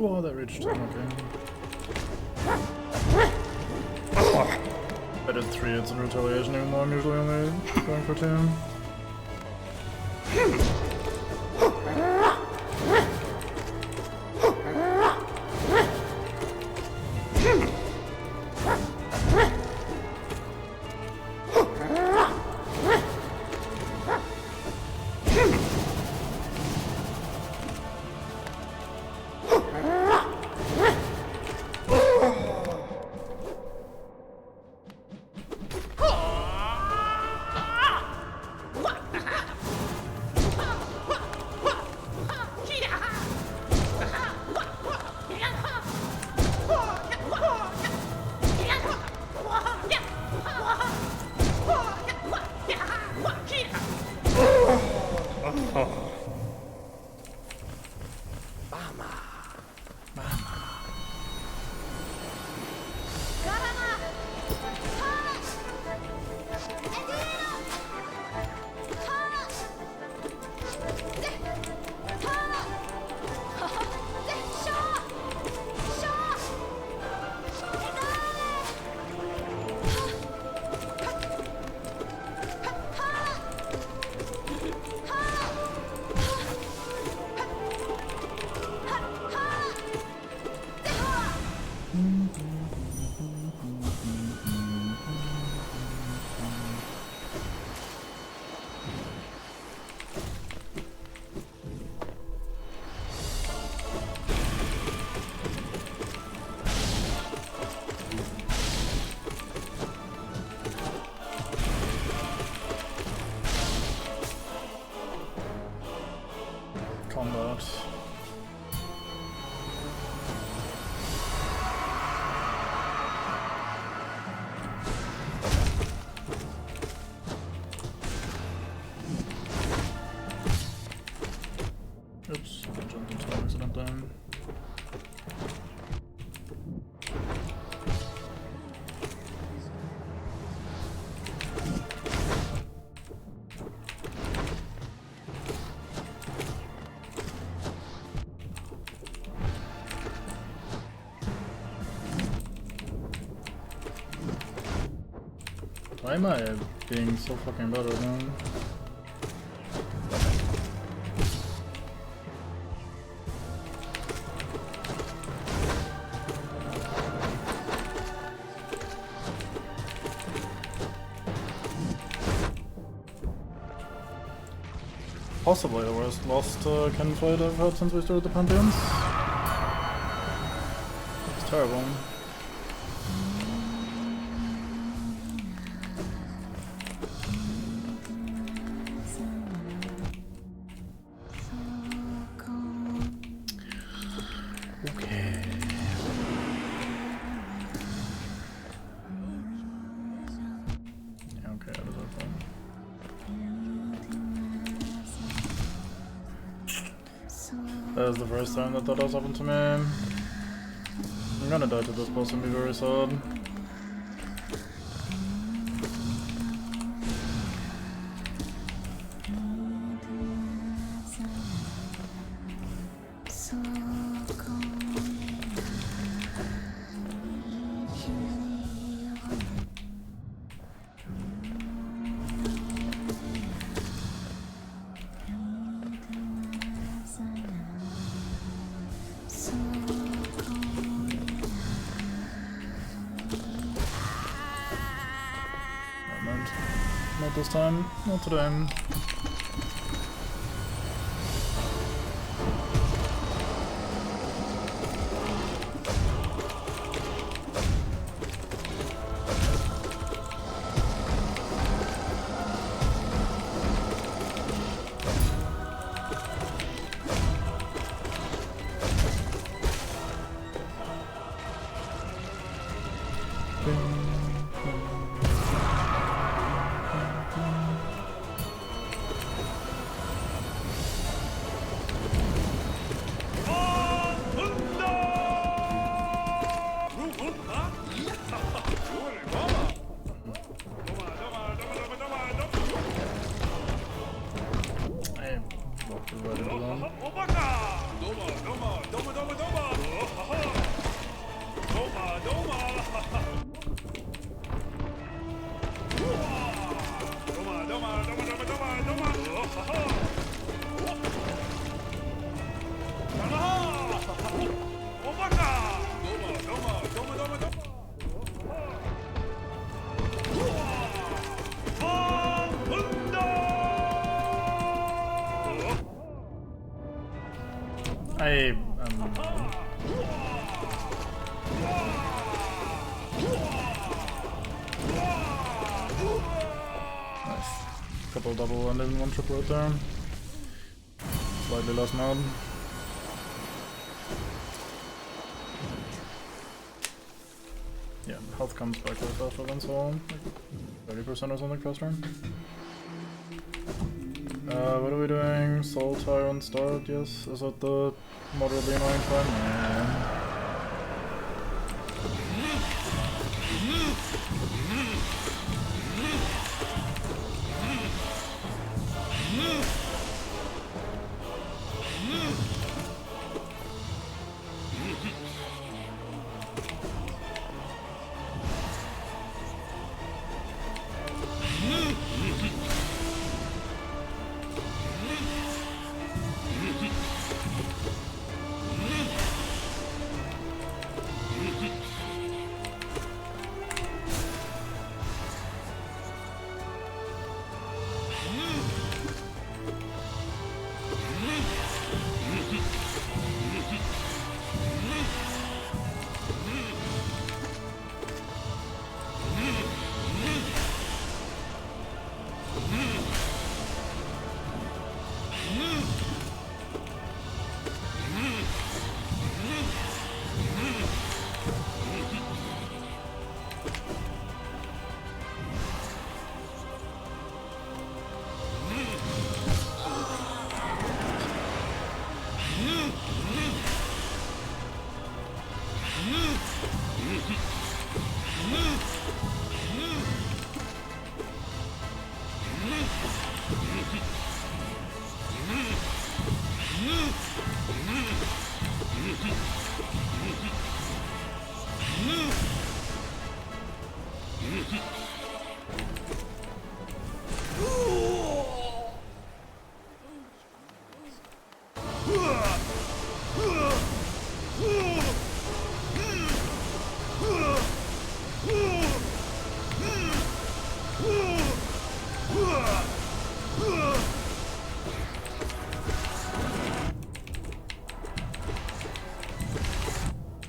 Oh, that reached him, okay. I did 3 hits in retaliation, even though I'm usually only going for 2. Combat. Oops, I jumped into an accident then. Why am I being so fucking bad right now? Possibly the worst lost cannon fight I've had since we started the Pantheons. It's terrible. Okay. That is the first time that has happened to me. I'm gonna die to this boss and be very sad. Not this time, not today. Nice. Couple double and then one triple right there. Slightly less mad. Yeah, health comes back way faster than so, like 30% or something faster. What are we doing? Soul Tyrant start, yes. Is that the moderately annoying time? Yeah.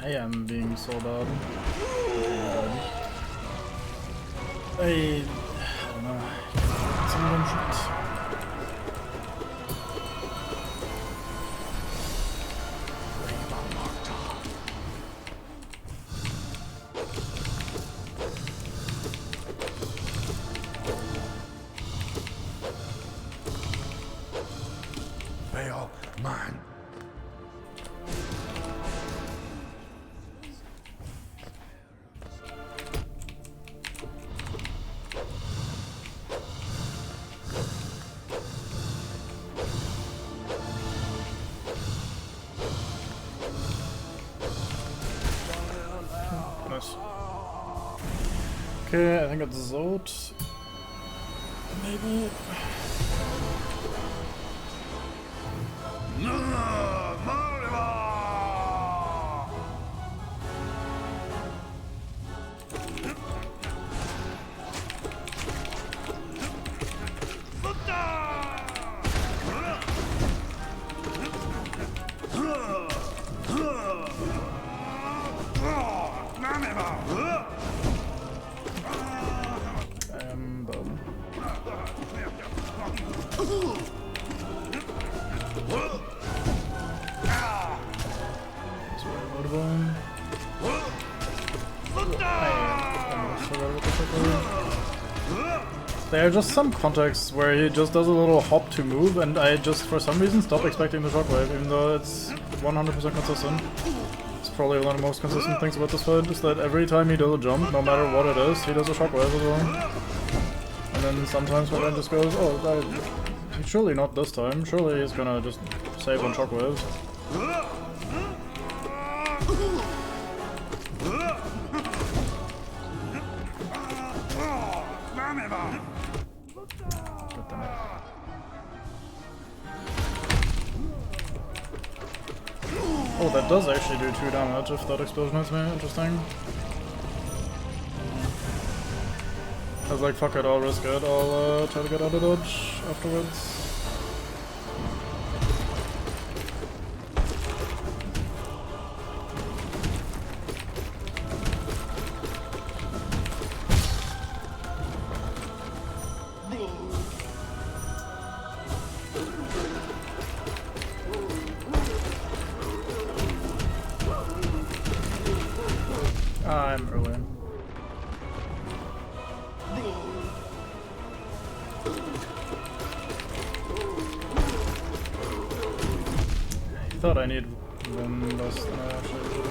I am being so bad. I don't know. Some one shots. Fail mine. Okay, I think it's Zod. Maybe. There are just some contexts where he just does a little hop to move, and I just, for some reason, stop expecting the shockwave, even though it's 100% consistent. It's probably one of the most consistent things about this fight, is that every time he does a jump, no matter what it is, he does a shockwave as well. And then sometimes my brain just goes, oh, surely not this time, surely he's gonna just save on shockwaves. Oh, that does actually do 2 damage if that explosion hits me. Interesting. I was like, fuck it, I'll risk it. I'll try to get out of dodge afterwards. I'm early. I thought I need one less than I actually did.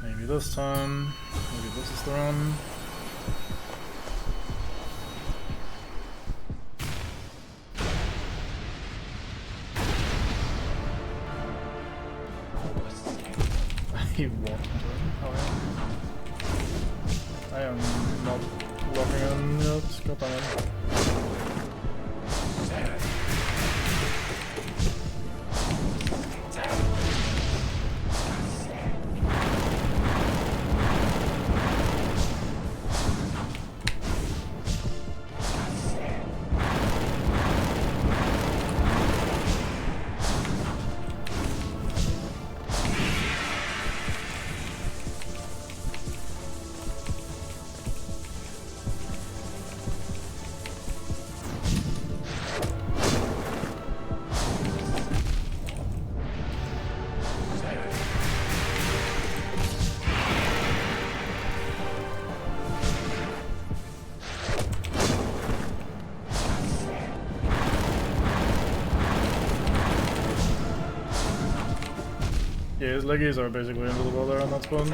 Maybe this time. Maybe this is the run. He walked into him. I am not locking in yet. God damn it. Yeah, his leggies are basically invisible there on that spawn.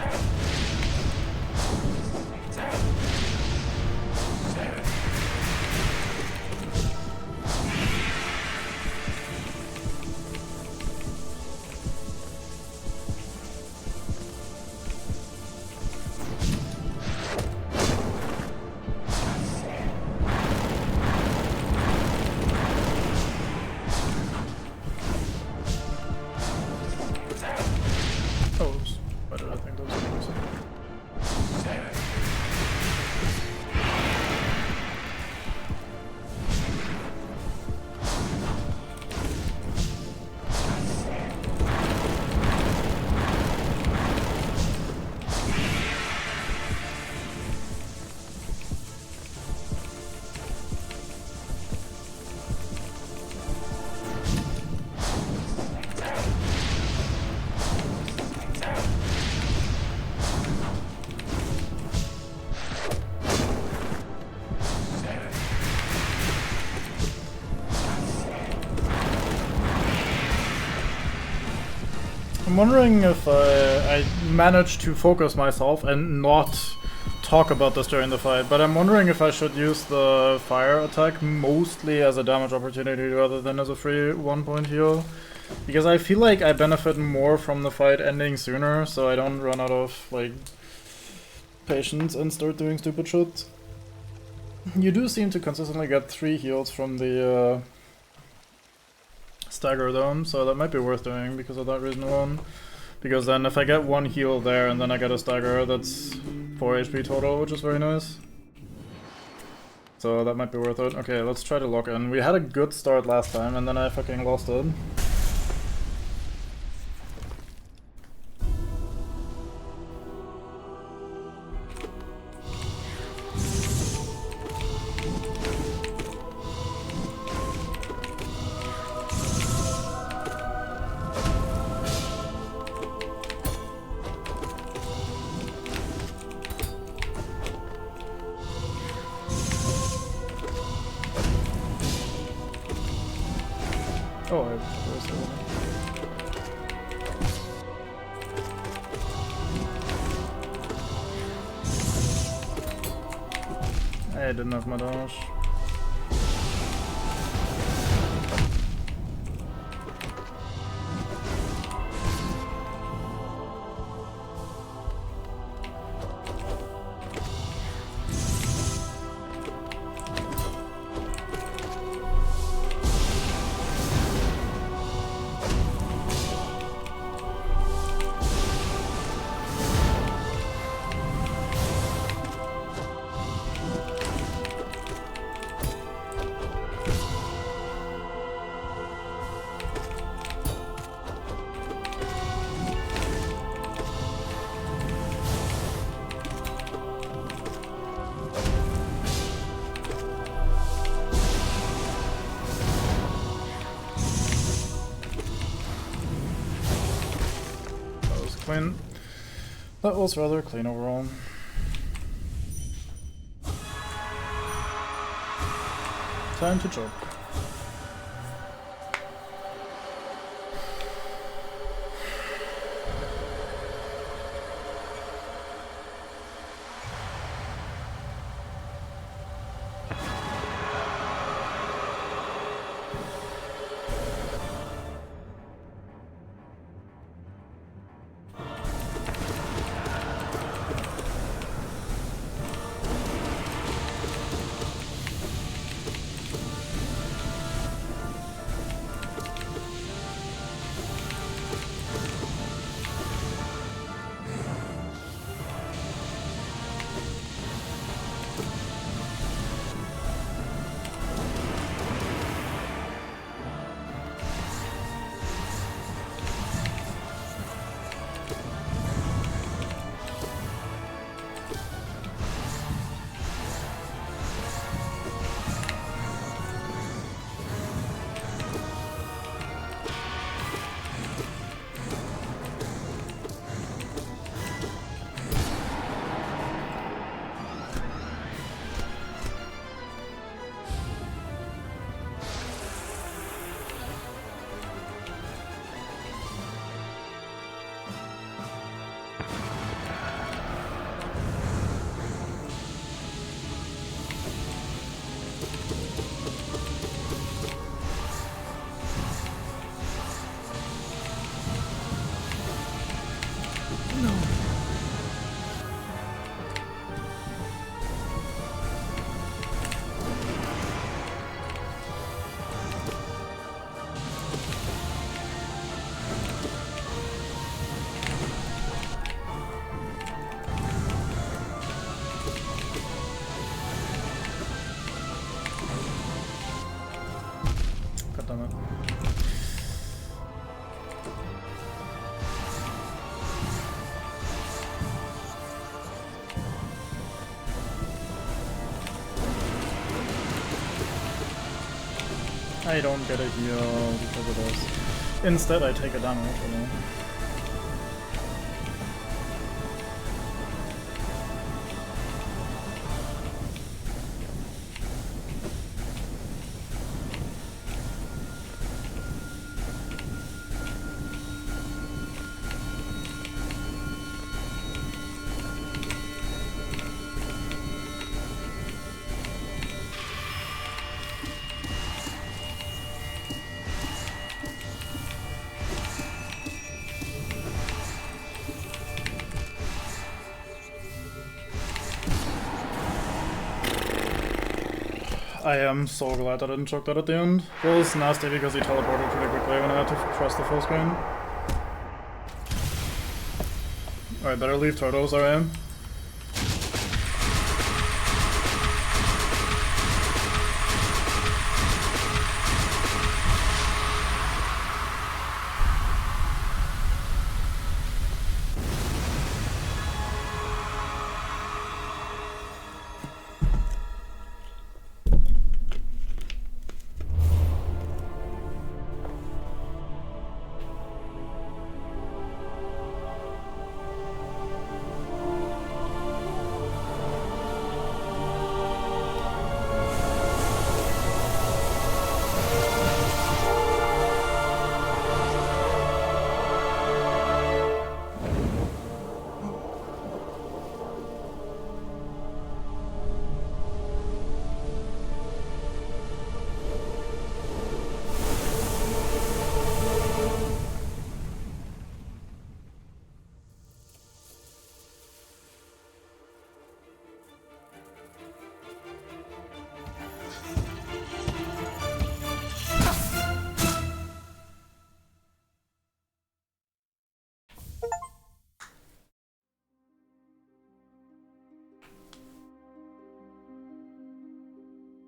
I'm wondering if I managed to focus myself and not talk about this during the fight, but I'm wondering if I should use the fire attack mostly as a damage opportunity rather than as a free 1-point heal. Because I feel like I benefit more from the fight ending sooner, so I don't run out of, like, patience and start doing stupid shit. You do seem to consistently get 3 heals from the Stagger Dome, so that might be worth doing because of that reason alone. Because then if I get 1 heal there and then I get a Stagger, that's 4 HP total, which is very nice. So that might be worth it. Okay, let's try to lock in. We had a good start last time and then I fucking lost it. Oh, I didn't have my dash. Clean. That was rather clean overall. Time to choke. Goddammit. I don't get a heal because of this. Instead I take a damage. I am so glad I didn't choke that at the end. It was nasty because he teleported pretty quickly when I had to press the full screen. Alright, better leave turtles, alright.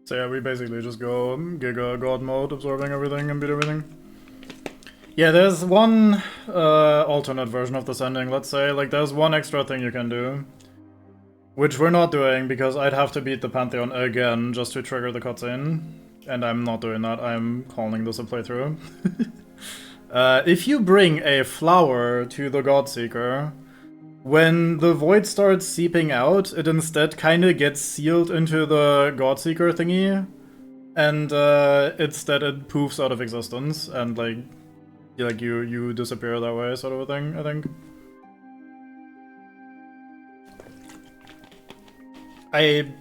So yeah, we basically just go Giga God mode, absorbing everything and beat everything. Yeah, there's one alternate version of this ending, let's say. Like, there's one extra thing you can do. Which we're not doing, because I'd have to beat the Pantheon again just to trigger the cutscene. And I'm not doing that, I'm calling this a playthrough. If you bring a flower to the Godseeker, when the void starts seeping out, it instead kinda gets sealed into the Godseeker thingy, and instead it poofs out of existence, and like you disappear that way, sort of a thing, I think. I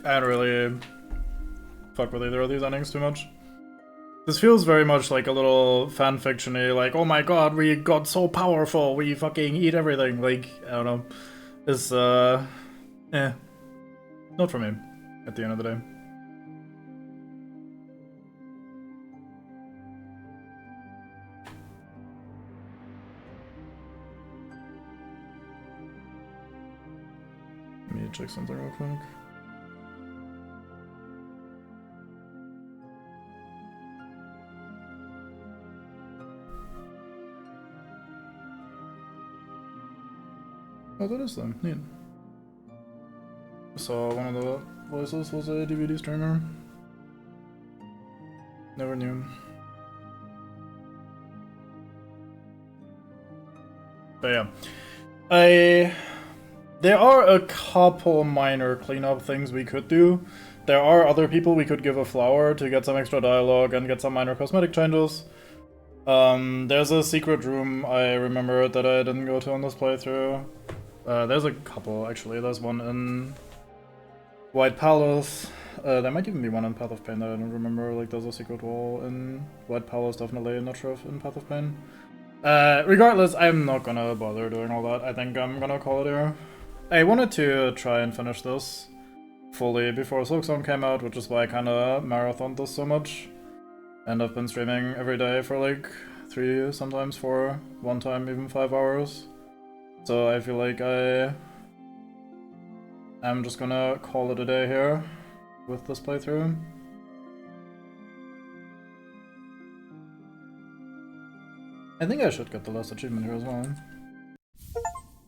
don't really fuck with either of these endings too much. This feels very much like a little fanfiction-y, like, oh my god, we got so powerful, we fucking eat everything, like, I don't know. It's, not for me, at the end of the day. Let me check something real quick. Oh, that is them. Neat. I saw one of the voices was a DVD streamer. Never knew. But yeah. There are a couple minor cleanup things we could do. There are other people we could give a flower to get some extra dialogue and get some minor cosmetic changes. There's a secret room I remembered that I didn't go to on this playthrough. There's a couple, actually. There's one in White Palace. There might even be one in Path of Pain that I don't remember. Like, there's a secret wall in White Palace, definitely. I'm not sure if in Path of Pain. Regardless, I'm not gonna bother doing all that. I think I'm gonna call it here. I wanted to try and finish this fully before Silksong came out, which is why I kinda marathoned this so much. And I've been streaming every day for like 3, sometimes 4, one time even 5 hours. So I feel like I'm just gonna call it a day here with this playthrough. I think I should get the last achievement here as well.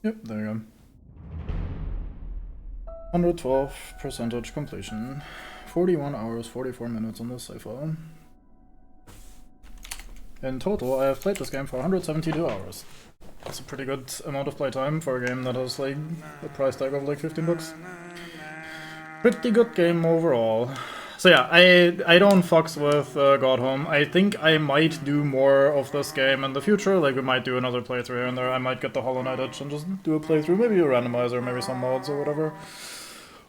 Yep, there you go. 112% completion. 41 hours, 44 minutes on this cipher. In total, I have played this game for 172 hours. That's a pretty good amount of playtime for a game that has like a price tag of like 15 bucks. Pretty good game overall. So yeah, I don't fucks with Godhome. I think I might do more of this game in the future. Like, we might do another playthrough here and there. I might get the Hollow Knight itch and just do a playthrough, maybe a randomizer, maybe some mods or whatever.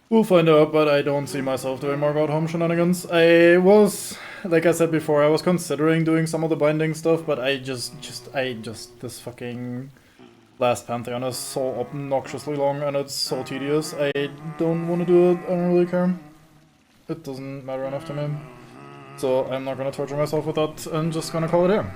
We'll find out, but I don't see myself doing more Godhome shenanigans. I was, like I said before, I was considering doing some of the binding stuff, but this fucking last Pantheon is so obnoxiously long and it's so tedious. I don't want to do it, I don't really care. it doesn't matter enough to me. So I'm not gonna torture myself with that, and just gonna call it here.